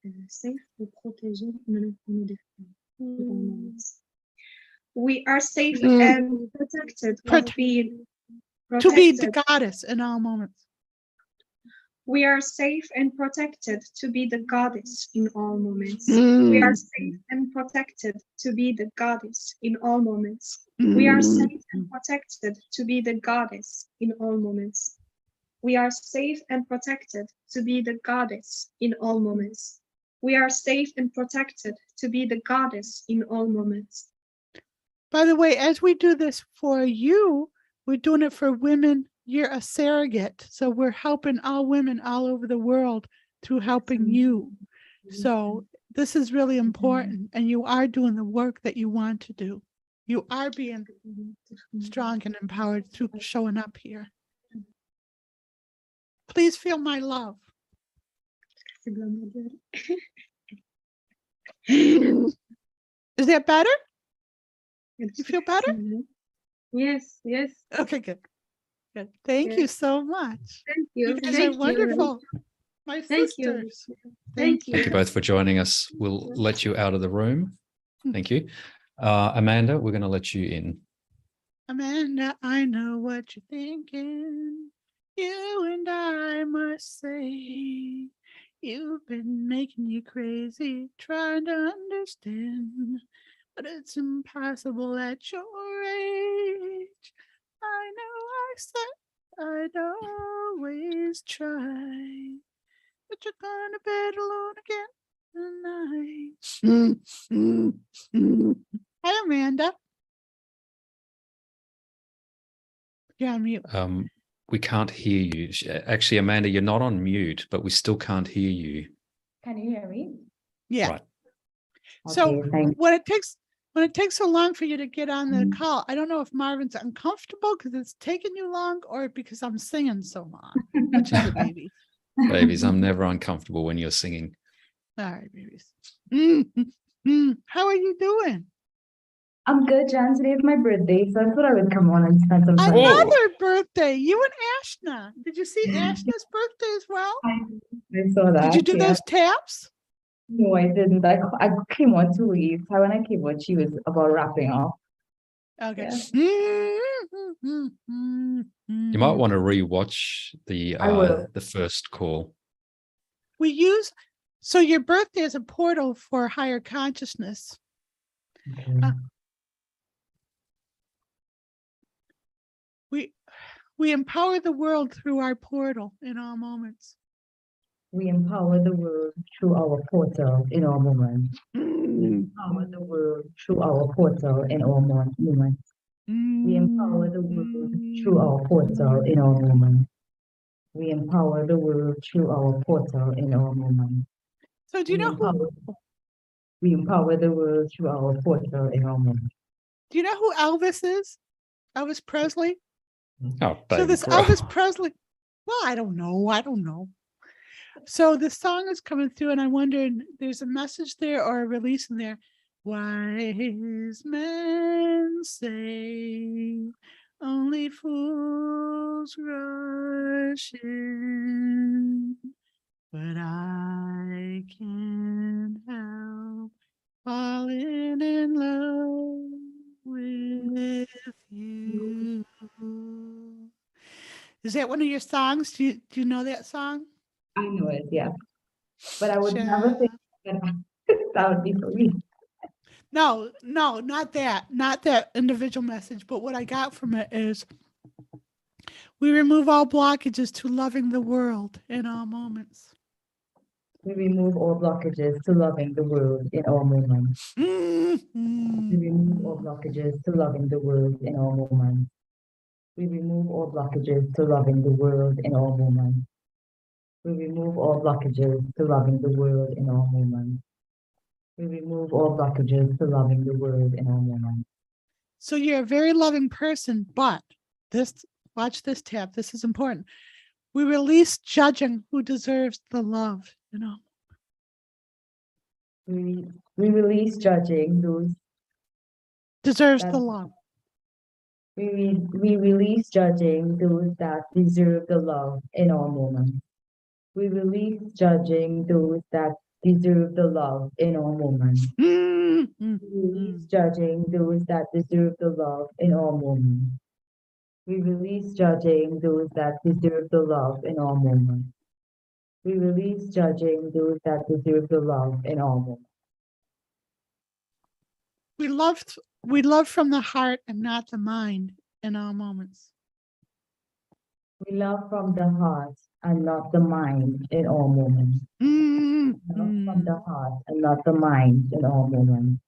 We are safe and protected to be the goddess in all moments. We are safe and protected to be the goddess in all moments. We are safe and protected to be the goddess in all moments. We are safe and protected to be the goddess in all moments. We are safe and protected to be the goddess in all moments. We are safe and protected to be the goddess in all moments. By the way, as we do this for you, we're doing it for women. You're a surrogate. So we're helping all women all over the world through helping you. So this is really important. And you are doing the work that you want to do. You are being strong and empowered through showing up here. Please feel my love. Is that better? You feel better? Yes, yes. Okay, good. Good. Thank you so much. Thank you. You guys are wonderful. My sisters. Thank you. Thank you both for joining us. We'll let you out of the room. Thank you. Amanda, we're going to let you in. Amanda, I know what you're thinking. You and I must say, you've been making you crazy, trying to understand, but it's impossible at your age. I know I said I'd always try. But you're going to bed alone again tonight. Hi, Amanda. You're on mute. We can't hear you. Actually, Amanda, you're not on mute, but we still can't hear you. Can you hear me? Yeah. Right. So Okay, thanks. when it takes so long for you to get on the call, I don't know if Marvin's uncomfortable because it's taking you long or because I'm singing so long. Which is it, baby? Babies, I'm never uncomfortable when you're singing. All right, babies. How are you doing? I'm good, Jan. Today is my birthday, so I thought I would come on and spend some time. Another birthday. You and Ashna. Did you see Ashna's birthday as well? I saw that. Did you do yeah. those taps? No, I didn't. I came on 2 weeks. When I came on, she was about wrapping up. Okay. Yeah. You might want to rewatch I will. the first call. So your birthday is a portal for higher consciousness. Okay. We empower the world through our portal in all moments. We empower the world through our portal in all moments. We empower the world through our portal in all moments. We empower the world through our portal in all moments. We empower the world through our portal in all moments. So do you know who We empower the world through our portal in all moments. Do you know who Elvis is? Elvis Presley? Oh, So baby this girl. Elvis Presley, well, I don't know. So the song is coming through and I wondered, there's a message there or a release in there. Wise men say only fools rush in, but I can't help falling in love with you. Is that one of your songs? Do you know that song? I know it, yeah. But I would never think that would be for me. No, not that individual message. But what I got from it is we remove all blockages to loving the world in all moments. We remove all blockages to loving the world in all moments. We remove all blockages to loving the world in all moments. We remove all blockages to loving the world in all moments. We remove all blockages to loving the world in all moments. We remove all blockages to loving the world in all moments. So you're a very loving person, but watch this tab. This is important. We release judging who deserves the love, We release judging those deserves that the love. we release judging those that deserve the love in all moments. We release judging those that deserve the love in all moments. We release judging those that deserve the love in all moments. We release judging those that deserve the love in all moments. We release judging those that deserve the love in all moments. We love from the heart and not the mind in all moments. We love from the heart and not the mind in all moments. Love from the heart and not the mind in all moments.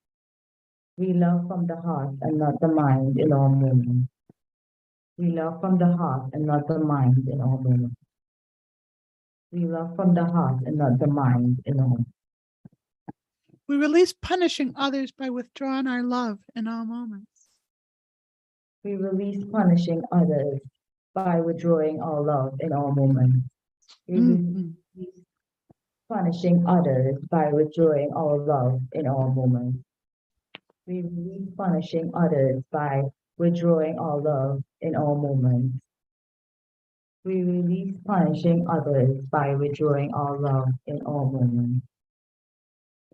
We love from the heart and not the mind in all moments. We love from the heart and not the mind in all moments. We love from the heart and not the mind in all moments. We release punishing others by withdrawing our love in all moments. We release punishing others by withdrawing our love in all moments. We release punishing others by withdrawing our love in all moments. We release punishing others by withdrawing our love in all moments. We release punishing others by withdrawing our love in all moments.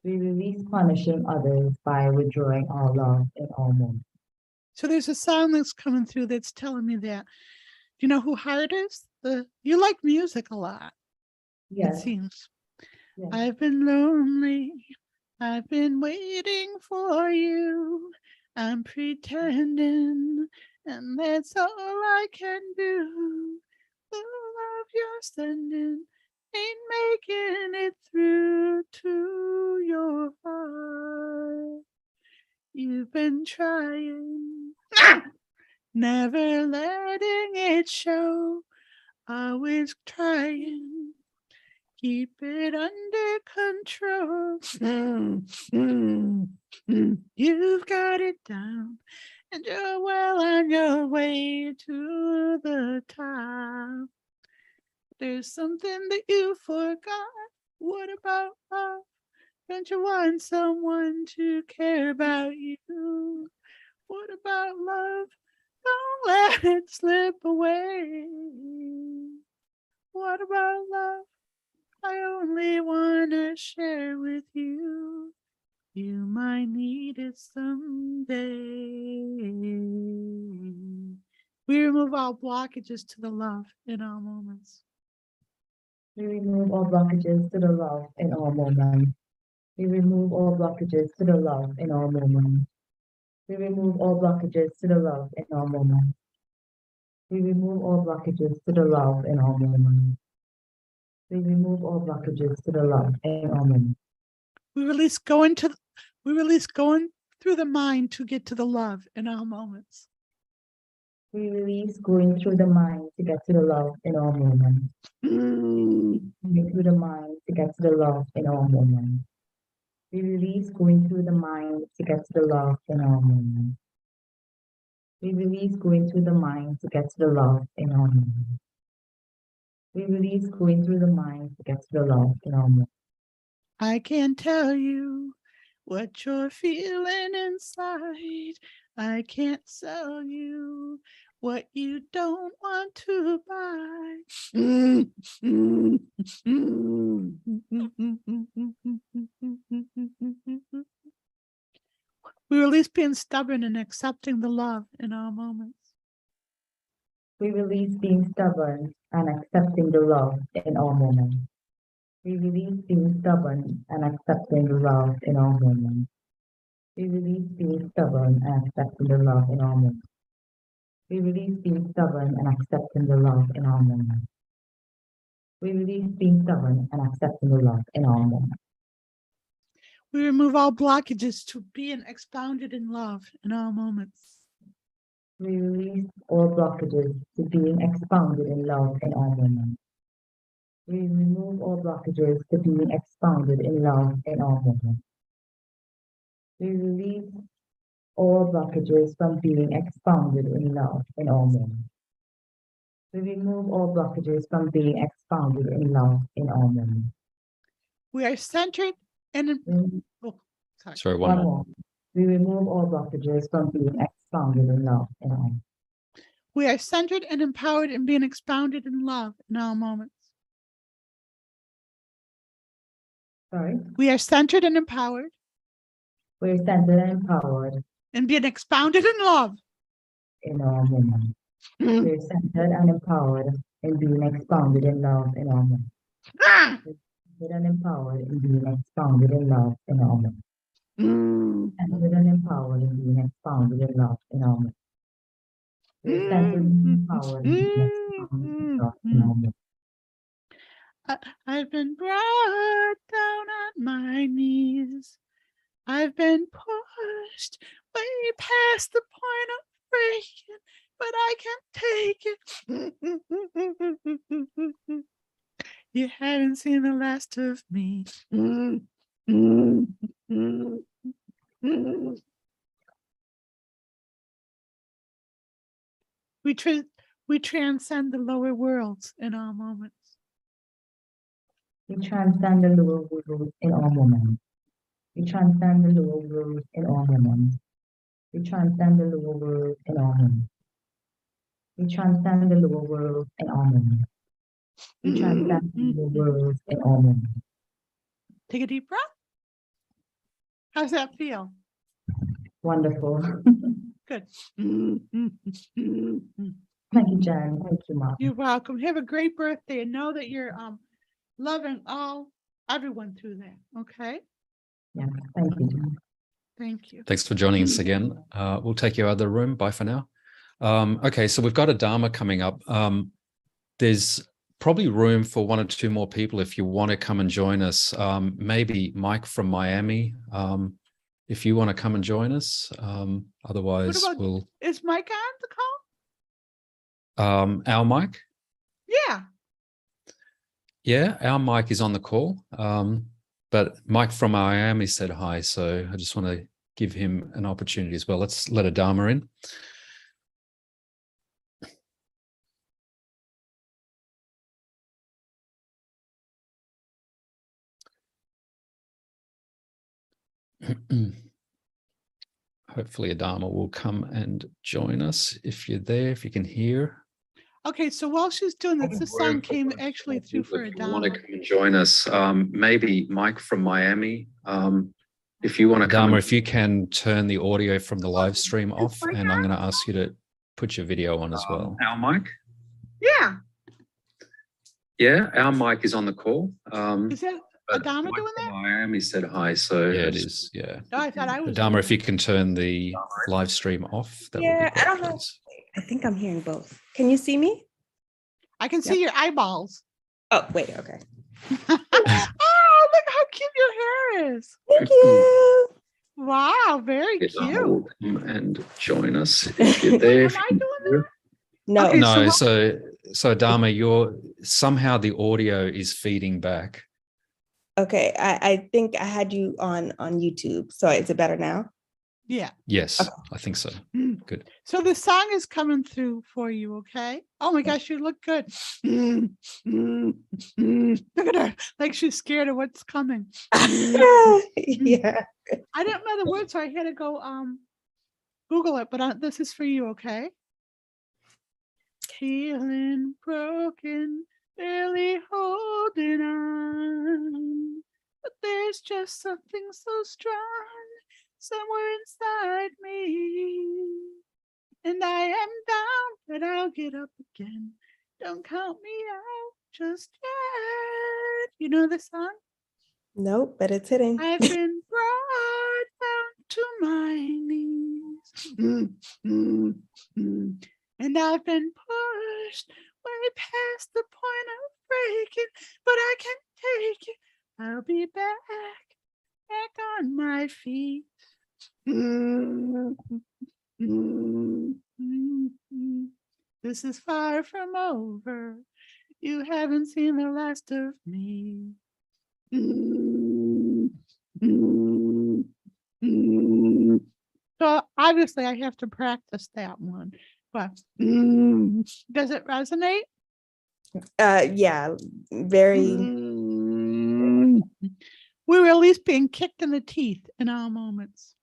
We release punishing others by withdrawing our love in all moments. So there's a sound that's coming through that's telling me that. Do you know who Heart is? You like music a lot. Yes. It seems. Yes. I've been lonely. I've been waiting for you. I'm pretending, and that's all I can do. the love you're sending ain't making it through to your heart. You've been trying, never letting it show. Always trying, keep it under control. You've got it down, and you're well on your way to the top. There's something that you forgot. What about love? Don't you want someone to care about you? What about love? Don't let it slip away. What about love? I only want to share with you. You might need it someday. We remove all blockages to the love in our moments. We remove all blockages to the love in all moments. We remove all blockages to the love in all moments. We remove all blockages to the love in all moments. We remove all blockages to the love in all moments. We remove all blockages to the love in all moments. We release going through the mind to get to the love in our moments. We release going through the mind to get to the love in all moments. Going through the mind to get to the love in all moments. We release going through the mind to get to the love in all moments. We release going through the mind to get to the love in all moments. We release going through the mind to get to the love in all moments. I can't tell you what you're feeling inside. I can't sell you what you don't want to buy. We release being stubborn and accepting the love in our moments. We release being stubborn and accepting the love in all moments. We release being stubborn and accepting the love in all moments. We release being stubborn and accepting the love in all moments. We release being stubborn and accepting the love in all moments. We release being stubborn and accepting the love in all moments. We remove all blockages to being expounded in love in all moments. We release all blockages to being expounded in love in all moments. We remove all blockages to being expounded in love in all moments. We release all blockages from being expounded in love in all moments. We remove all blockages from being expounded in love in all moments. We are centered and Sorry, one more. We remove all blockages from being expounded in love in all. We are centered and empowered and being expounded in love in all moments. Sorry? We are centered and empowered We're centered and empowered and being expounded in love in all moments. We're centered and empowered and being expounded in love in all moments. Centered and empowered and being expounded in love in all moments. Centered and empowered and being expounded in love in all moments. We're centered and empowered and being expounded in love in all moments. I've been brought down on my knees. I've been pushed way past the point of breaking, but I can't take it. You haven't seen the last of me. We transcend the lower worlds in all moments. We transcend the lower world in all moments. We transcend the lower world in all moments. We transcend the lower world in all moments. We transcend the lower world in all moments. We transcend the lower world in all moments. Take a deep breath. How's that feel? Wonderful. Good. Thank you, Jen. Thank you, Mom. You're welcome. Have a great birthday and know that you're loving everyone through that. Okay. Yeah, thank you, Jen. Thank you. Thanks for joining us again. We'll take you out of the room. Bye for now. Okay, so we've got a Dharma coming up. there's probably room for 1 or 2 more people if you want to come and join us. Maybe Mike from Miami, if you want to come and join us. Otherwise, we'll. Is Mike on the call? Our Mike? Yeah. Yeah, our Mike is on the call. But Mike from Miami said hi, so I just want to give him an opportunity as well. Let's let Adama in. Hopefully Adama will come and join us if you're there, if you can hear. Okay, so while she's doing this, this song came actually through for If you want to Adama. come and join us, maybe Mike from Miami. If you want to come, Adama, if you can turn the audio from the live stream off, and I'm going to ask you to put your video on as well. Our Mike? Yeah. Yeah, our Mike is on the call. Is that Adama Mike doing from that? Miami said hi, so yeah, it is. Yeah. No, I thought I was. Adama, if you can turn the live stream off, that would be great, I don't know. please. I think I'm hearing both. Can you see me? I can see your eyeballs. Oh, wait, okay. Oh, look how cute your hair is. Thank you. Wow, very cute. Adama will come and join us if you're there. Am I doing that? No. Okay, No, so Adama, somehow the audio is feeding back. Okay, I think I had you on YouTube. So is it better now? Yeah. Yes, I think so. Good. So the song is coming through for you, okay? Oh my gosh, you look good. Look at her, like she's scared of what's coming. Yeah. I didn't know the words, so I had to go Google it, but this is for you, okay? Feeling broken, barely holding on, but there's just something so strong somewhere inside me, and I am down, but I'll get up again. Don't count me out just yet. You know the song? Nope, but it's hitting. I've been brought down to my knees, and I've been pushed way past the point of breaking, but I can take it. I'll be back on my feet. This is far from over. You haven't seen the last of me. So obviously I have to practice that one, but does it resonate? Yeah, very. We release being kicked in the teeth in all moments.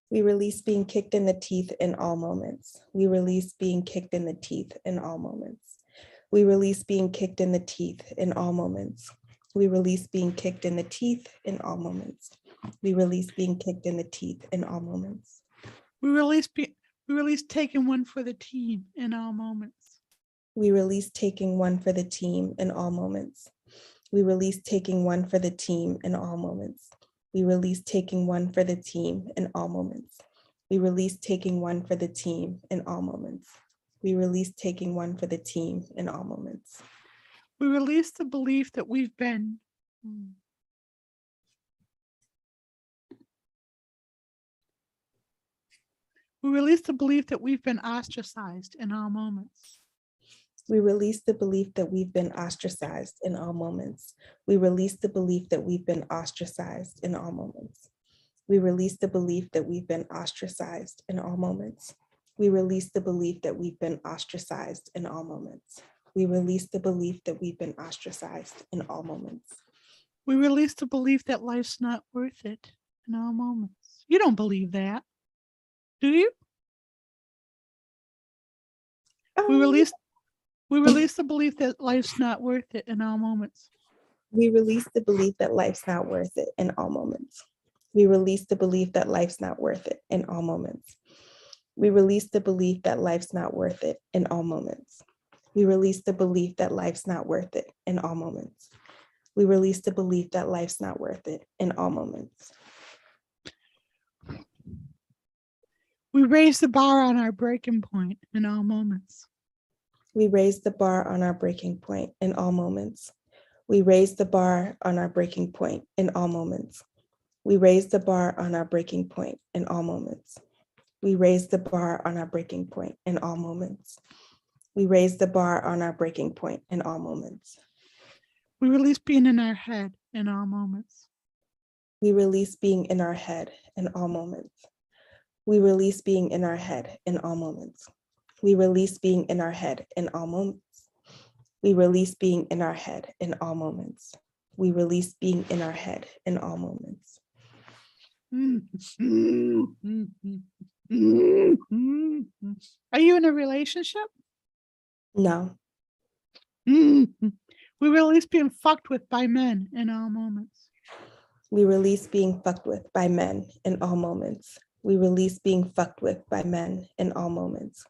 We release being kicked in the teeth in all moments. We release being kicked in the teeth in all moments. We release being kicked in the teeth in all moments. We release being kicked in the teeth in all moments. We release being kicked in the teeth in all moments. We release taking one for the team in all moments. We release taking one for the team in all moments. We release taking one for the team in all moments. We release taking one for the team in all moments. We release taking one for the team in all moments. We release taking one for the team in all moments. We release the belief that we've been ostracized in all moments. We release the belief that we've been ostracized in all moments. We release the belief that we've been ostracized in all moments. We release the belief that we've been ostracized in all moments. We release the belief that we've been ostracized in all moments. We release the belief that we've been ostracized in all moments. We release the belief that life's not worth it in all moments. You don't believe that, do you? We release the belief that life's not worth it in all moments. We release the belief that life's not worth it in all moments. We release the belief that life's not worth it in all moments. We release the belief that life's not worth it in all moments. We release the belief that life's not worth it in all moments. We release the belief that life's not worth it in all moments. We raise the bar on our breaking point in all moments. We raise the bar on our breaking point in all moments. We raise the bar on our breaking point in all moments. We raise the bar on our breaking point in all moments. We raise the bar on our breaking point in all moments. We raise the bar on our breaking point in all moments. We release being in our head in all moments. We release being in our head in all moments. We release being in our head in all moments. We release being in our head in all moments. We release being in our head in all moments. We release being in our head in all moments. Are you in a relationship? No. We release being fucked with by men in all moments. We release being fucked with by men in all moments. We release being fucked with by men in all moments.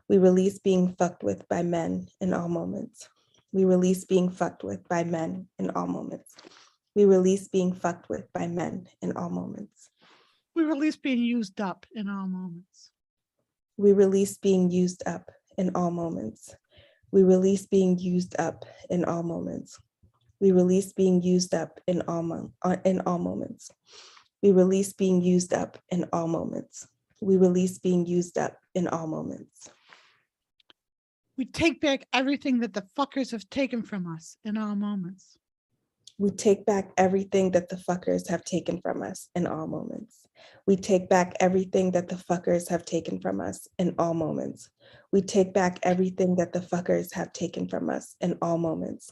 We release being fucked with by men in all moments. We release being fucked with by men in all moments. We release being fucked with by men in all moments. We release being used up in all moments. We release being used up in all moments. We release being used up in all moments. We release being used up in all moments. We release being used up in all moments. We release being used up in all moments. We take back everything that the fuckers have taken from us in all moments. We take back everything that the fuckers have taken from us in all moments. We take back everything that the fuckers have taken from us in all moments. We take back everything that the fuckers have taken from us in all moments.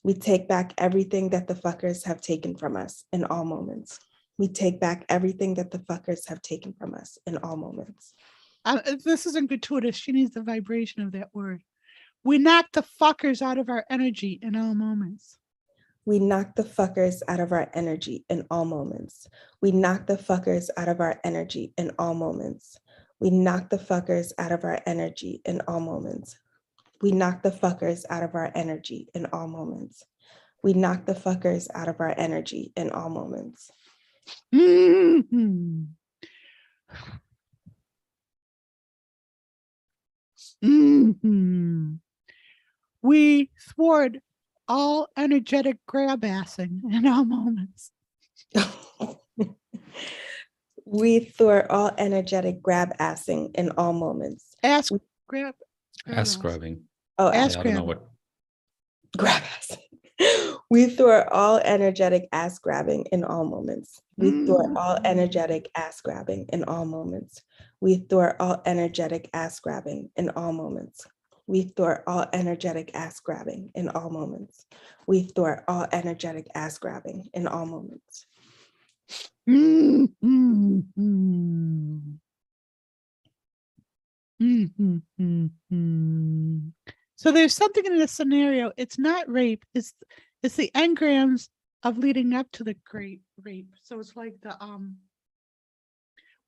We take back everything that the fuckers have taken from us in all moments. We take back everything that the fuckers have taken from us in all moments. This isn't gratuitous. She needs the vibration of that word. We knock the fuckers out of our energy in all moments. We knock the fuckers out of our energy in all moments. We knock the fuckers out of our energy in all moments. We knock the fuckers out of our energy in all moments. We knock the fuckers out of our energy in all moments. We knock the fuckers out of our energy in all moments. Mm-hmm. Mm-hmm. We thwart all energetic grab-assing in all moments. We thwart all energetic grab-assing in all moments. Ass grabbing. Oh, ass Yeah, I don't know what. grab-assing. We thwart all energetic ass grabbing in all moments. We thwart all energetic ass grabbing in all moments. We thwart all energetic ass grabbing in all moments. We thwart all energetic ass grabbing in all moments. We thwart all energetic ass grabbing in all moments. So there's something in this scenario. It's not rape. It's the engrams of leading up to the great rape. So it's like the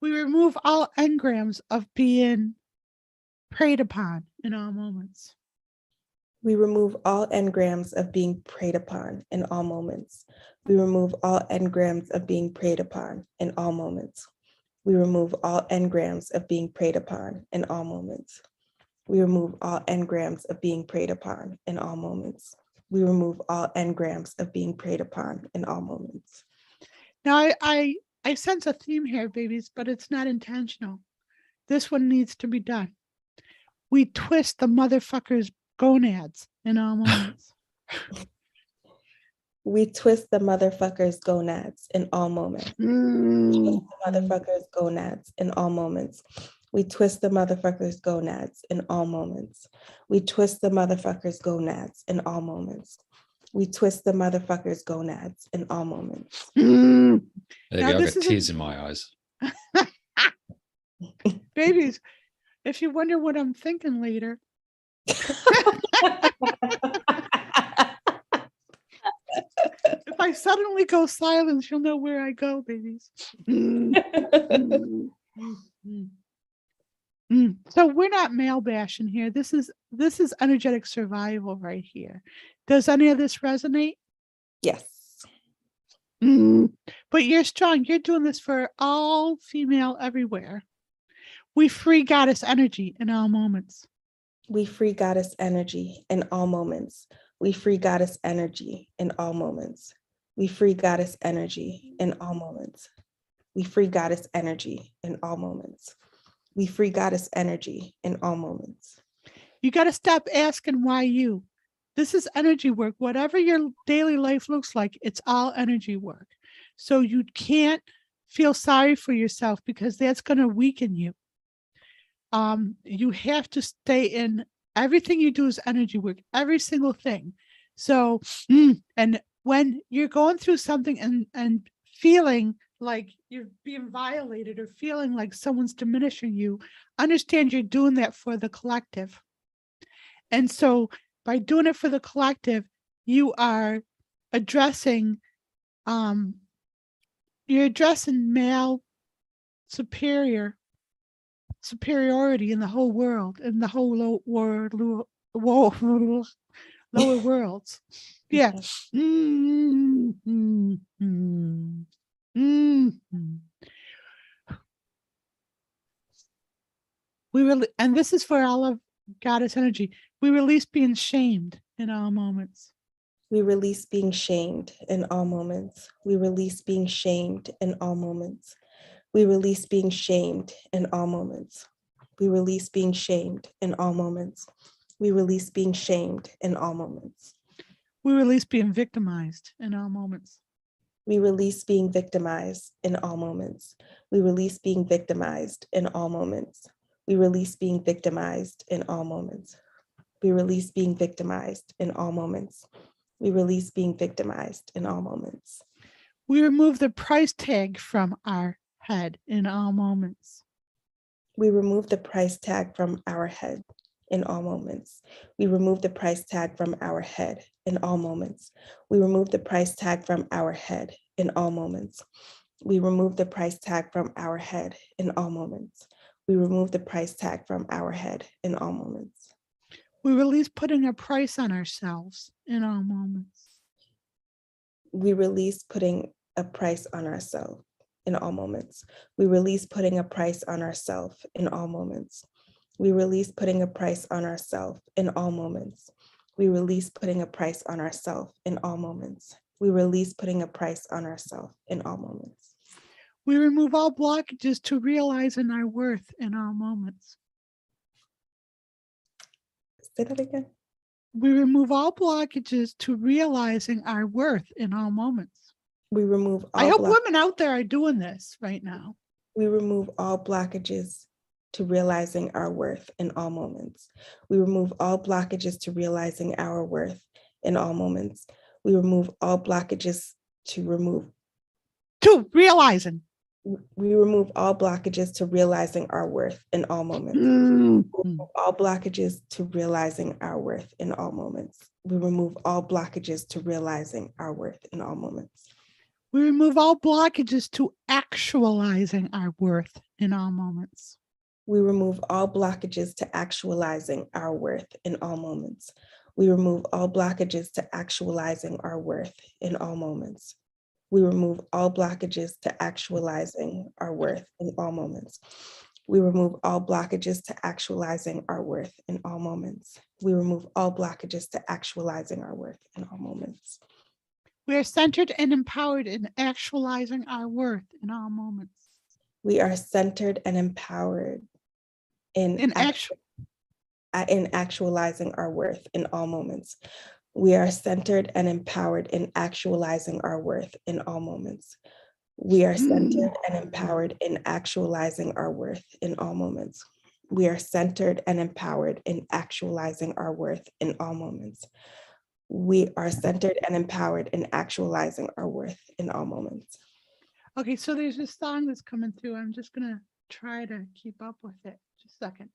we remove all engrams of being preyed upon in all moments. We remove all engrams of being preyed upon in all moments. We remove all engrams of being preyed upon in all moments. We remove all engrams of being preyed upon in all moments. We remove all engrams of being preyed upon in all moments. We remove all engrams of being preyed upon in all moments. Now I sense a theme here, babies, but it's not intentional. This one needs to be done. We twist the motherfucker's gonads in all moments. We twist the motherfucker's gonads in all moments. Twist the motherfucker's gonads in all moments. We twist the motherfucker's gonads in all moments. We twist the motherfucker's gonads in all moments. We twist the motherfucker's gonads in all moments. There you Now, go. I this got is a- tears in my eyes. Babies, if you wonder what I'm thinking later, if I suddenly go silent, you'll know where I go, babies. So we're not male bashing here. This is energetic survival right here. Does any of this resonate? Yes. But you're strong. You're doing this for all female everywhere. We free goddess energy in all moments. We free goddess energy in all moments. We free goddess energy in all moments. We free goddess energy in all moments. We free goddess energy in all moments. We free goddess energy in all moments. You got to stop asking why you. This is energy work. Whatever your daily life looks like, it's all energy work. So you can't feel sorry for yourself because that's going to weaken you. You have to stay in, everything you do is energy work, every single thing. So, and when you're going through something and feeling like you're being violated or feeling like someone's diminishing you, understand you're doing that for the collective. And so by doing it for the collective, you are addressing, you're addressing male superiority in the whole world, in the whole lower worlds. Yeah. And this is for all of goddess energy. We release being shamed in all moments. We release being shamed in all moments. We release being shamed in all moments. We release being shamed in all moments. We release being shamed in all moments. We release being shamed in all moments. We release being victimized in all moments. We release being victimized in all moments. We release being victimized in all moments. We release being victimized in all moments. We release being victimized in all moments. We release being victimized in all moments. We remove the price tag from our head in all moments. We remove the price tag from our head in all moments. We remove the price tag from our head in all moments. We remove the price tag from our head in all moments. We remove the price tag from our head in all moments. We remove the price tag from our head in all moments. We release putting a price on ourselves in all moments. We release putting a price on ourselves in all moments. We release putting a price on ourselves in all moments. We release putting a price on ourselves in all moments. We release putting a price on ourselves in all moments. We release putting a price on ourselves in all moments. We remove all blockages to realizing our worth in all moments. Say that again. We remove all blockages to realizing our worth in all moments. We remove all I hope women out there are doing this right now. We remove all blockages to realizing our worth in all moments. We remove all blockages to realizing our worth in all moments. We remove all blockages to realizing. We remove all blockages to realizing our worth in all moments. We remove all blockages to realizing our worth in all moments. We remove all blockages to realizing our worth in all moments. We remove all blockages to actualizing our worth in all moments. We remove all blockages to actualizing our worth in all moments. We remove all blockages to actualizing our worth in all moments. We remove all blockages to actualizing our worth in all moments. We remove all blockages to actualizing our worth in all moments. We remove all blockages to actualizing our worth in all moments. We are centered and empowered in actualizing our worth in all moments. We are centered and empowered in actualizing our worth in all moments. We are centered and empowered in actualizing our worth in all moments. We are centered and empowered in actualizing our worth in all moments. We are centered and empowered in actualizing our worth in all moments. We are centered and empowered in actualizing our worth in all moments. Okay, so there's this song that's coming through. I'm just gonna try to keep up with it. Just a second.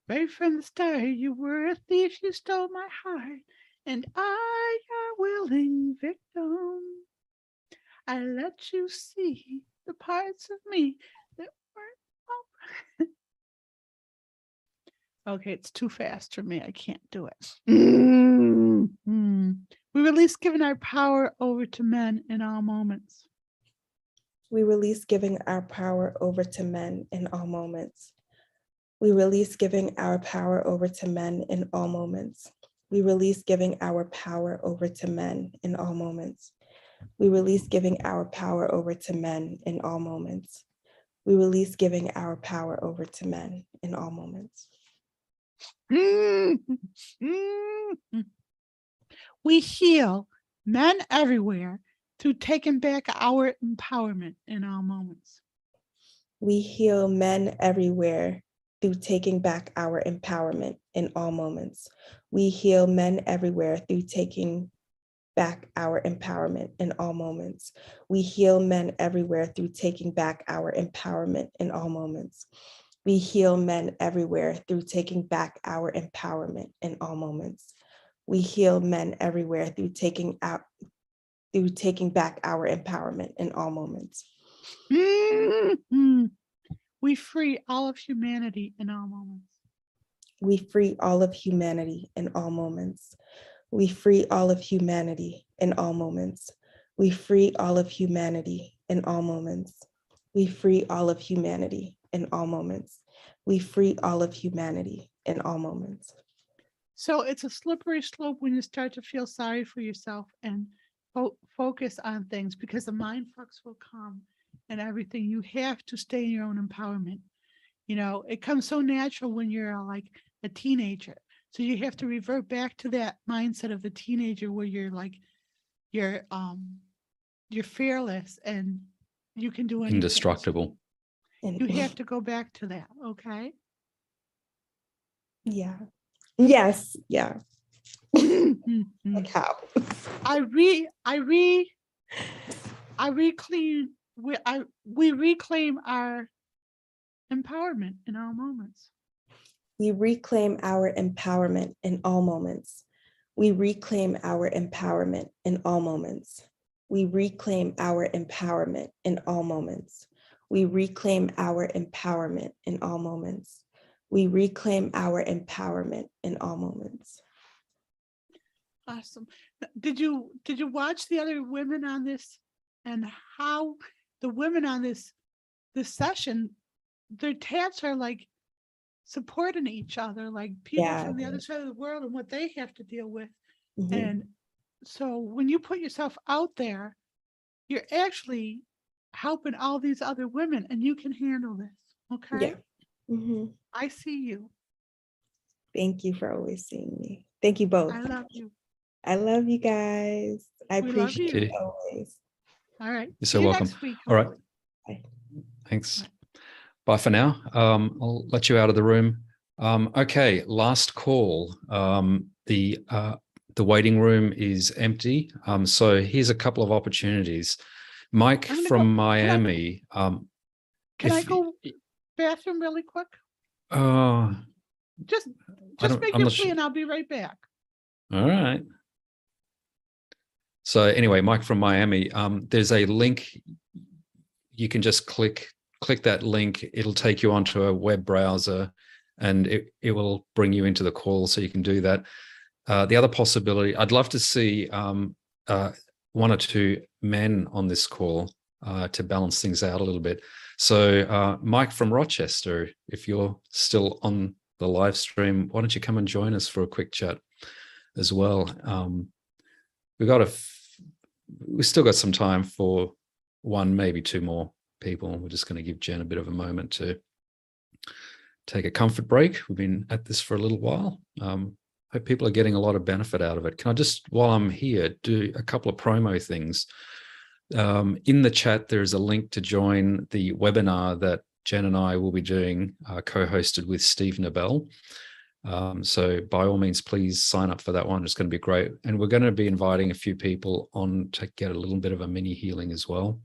Right from the start, you were a thief, you stole my heart, and I, your willing victim. I let you see the parts of me that weren't open. Okay, it's too fast for me. I can't do it. We release giving our power over to men in all moments. We release giving our power over to men in all moments. We release giving our power over to men in all moments. We release giving our power over to men in all moments. We release giving our power over to men in all moments. We release giving our power over to men in all moments. We heal men everywhere through taking back our empowerment in all moments. We heal men everywhere through taking back our empowerment in all moments. We heal men everywhere through taking back our empowerment in all moments. We heal men everywhere through taking back our empowerment in all moments. We heal men everywhere through taking back our empowerment in all moments. We heal men everywhere through taking back our empowerment in all moments. We free all of humanity in all moments. We free all of humanity in all moments. We free all of humanity in all moments. We free all of humanity in all moments. We free all of humanity in all moments. We free all of humanity in all moments. So it's a slippery slope when you start to feel sorry for yourself and focus on things, because the mind fucks will come and everything. You have to stay in your own empowerment. You know, it comes so natural when you're like a teenager. So you have to revert back to that mindset of a teenager where you're like, you're fearless and you can do anything. Indestructible. You have to go back to that, okay? Yeah. Yes. Yeah. Like how? We reclaim our empowerment in all moments. We reclaim our empowerment in all moments. We reclaim our empowerment in all moments. We reclaim our empowerment in all moments. We reclaim our empowerment in all moments. We reclaim our empowerment in all moments. Awesome. Did you watch the other women on this, and how the women on this session, their tats are like supporting each other, like people from the other side of the world and what they have to deal with. Mm-hmm. And so when you put yourself out there, you're actually helping all these other women, and you can handle this. Okay. Yeah. Mm-hmm. I see you. Thank you for always seeing me. Thank you both. I love you. I love you guys. I appreciate it always. All right. You're See so you welcome. next week. All right. Bye. Thanks. Bye for now. I'll let you out of the room. Okay, last call. The waiting room is empty. So here's a couple of opportunities. Mike from Miami. Can I go bathroom really quick? Just make your plea and I'll be right back. All right. So anyway, Mike from Miami, there's a link. You can just click that link. It'll take you onto a web browser and it will bring you into the call, so you can do that. The other possibility, I'd love to see one or two men on this call to balance things out a little bit. So Mike from Rochester, if you're still on the live stream, why don't you come and join us for a quick chat as well? We've still got some time for one, maybe two more people. We're just going to give Jen a bit of a moment to take a comfort break. We've been at this for a little while. Hope people are getting a lot of benefit out of it. Can I just, while I'm here, do a couple of promo things? In the chat, there's a link to join the webinar that Jen and I will be doing, co-hosted with Steve Nobel. So by all means, please sign up for that one. It's going to be great. And we're going to be inviting a few people on to get a little bit of a mini healing as well.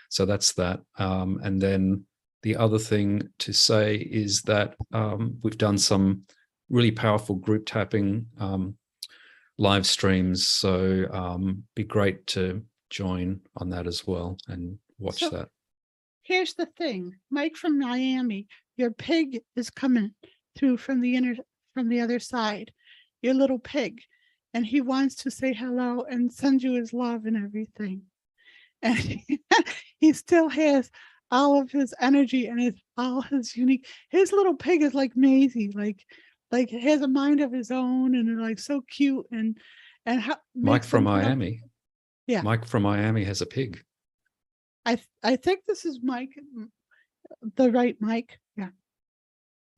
So that's that. And then the other thing to say is that we've done some really powerful group tapping live streams. So be great to join on that as well and watch that. Here's the thing, Mike from Miami, your pig is coming through from the other side, your little pig, and he wants to say hello and send you his love and everything. And he still has all of his energy and all his unique. His little pig is like Maisie, like has a mind of his own and like so cute and Mike from Miami. Yeah, Mike from Miami has a pig. I think this is Mike, the right Mike. Yeah.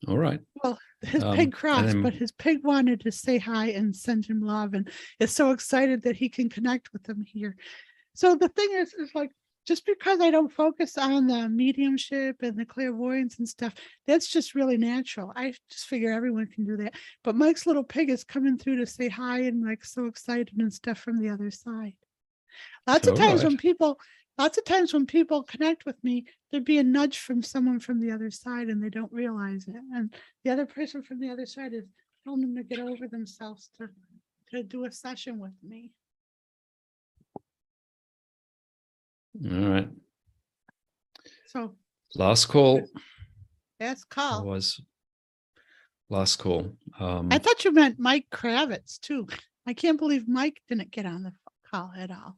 All right. Well, his pig crossed, but his pig wanted to say hi and send him love, and is so excited that he can connect with him here. So the thing is like, just because I don't focus on the mediumship and the clairvoyance and stuff, that's just really natural. I just figure everyone can do that. But Mike's little pig is coming through to say hi and like so excited and stuff from the other side. Lots of times when people connect with me, they're being nudged from someone from the other side and they don't realize it. And the other person from the other side is telling them to get over themselves to do a session with me. All right. So last call. that's call. Was last call. I thought you meant Mike Kravitz too. I can't believe Mike didn't get on the call at all.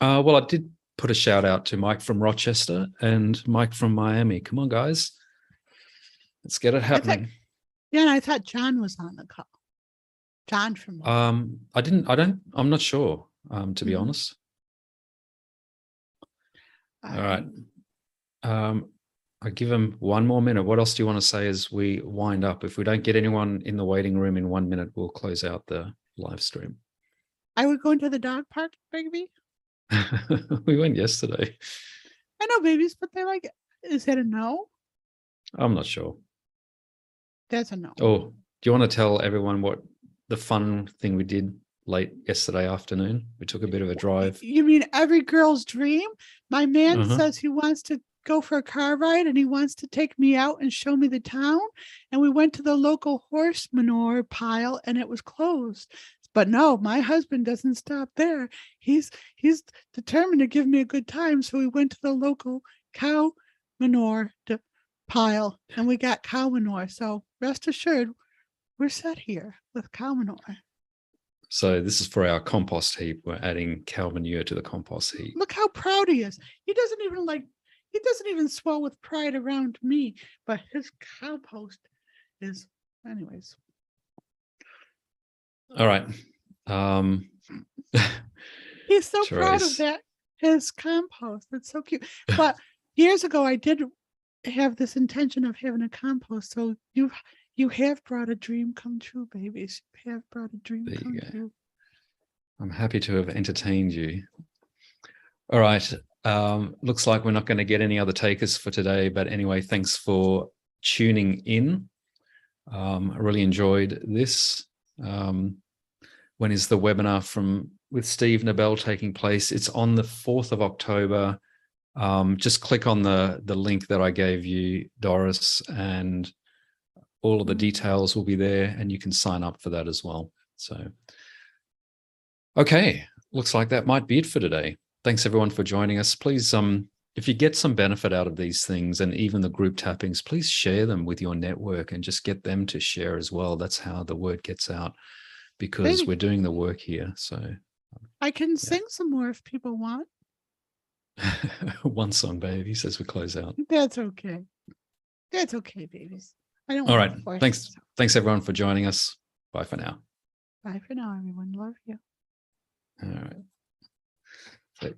Well, I did put a shout out to Mike from Rochester and Mike from Miami. Come on, guys. Let's get it happening. And I thought John was on the call. John from I'm not sure, to be honest. All right. I give him 1 more minute. What else do you want to say as we wind up? If we don't get anyone in the waiting room in 1 minute, we'll close out the live stream. Are we going to the dog park, baby? We went yesterday. I know babies, but they're like, is that a no? I'm not sure. That's a no. Oh, do you want to tell everyone what the fun thing we did late yesterday afternoon? We took a bit of a drive. You mean every girl's dream? My man says he wants to go for a car ride and he wants to take me out and show me the town. And we went to the local horse manure pile and it was closed. But no, my husband doesn't stop there. He's determined to give me a good time. So we went to the local cow manure pile and we got cow manure. So rest assured, we're set here with cow manure. So this is for our compost heap. We're adding cow manure to the compost heap. Look how proud he is. He doesn't even swell with pride around me, but his compost is, anyways. All right. He's so proud of that, his compost. It's so cute. But years ago, I did have this intention of having a compost. So you have brought a dream come true, babies. You have brought a dream come true. I'm happy to have entertained you. All right. Looks like we're not going to get any other takers for today. But anyway, thanks for tuning in. I really enjoyed this. When is the webinar with Steve Nobel taking place? It's on the 4th of October. Just click on the link that I gave you, Doris, and all of the details will be there and you can sign up for that as well. So, okay, looks like that might be it for today. Thanks everyone for joining us. Please, if you get some benefit out of these things and even the group tappings, please share them with your network and just get them to share as well. That's how the word gets out, because we're doing the work here. So I can sing some more if people want. One song, baby, says we close out. That's okay. That's okay, babies. I don't. All right. Thanks everyone for joining us. Bye for now. Bye for now, everyone. Love you. All right.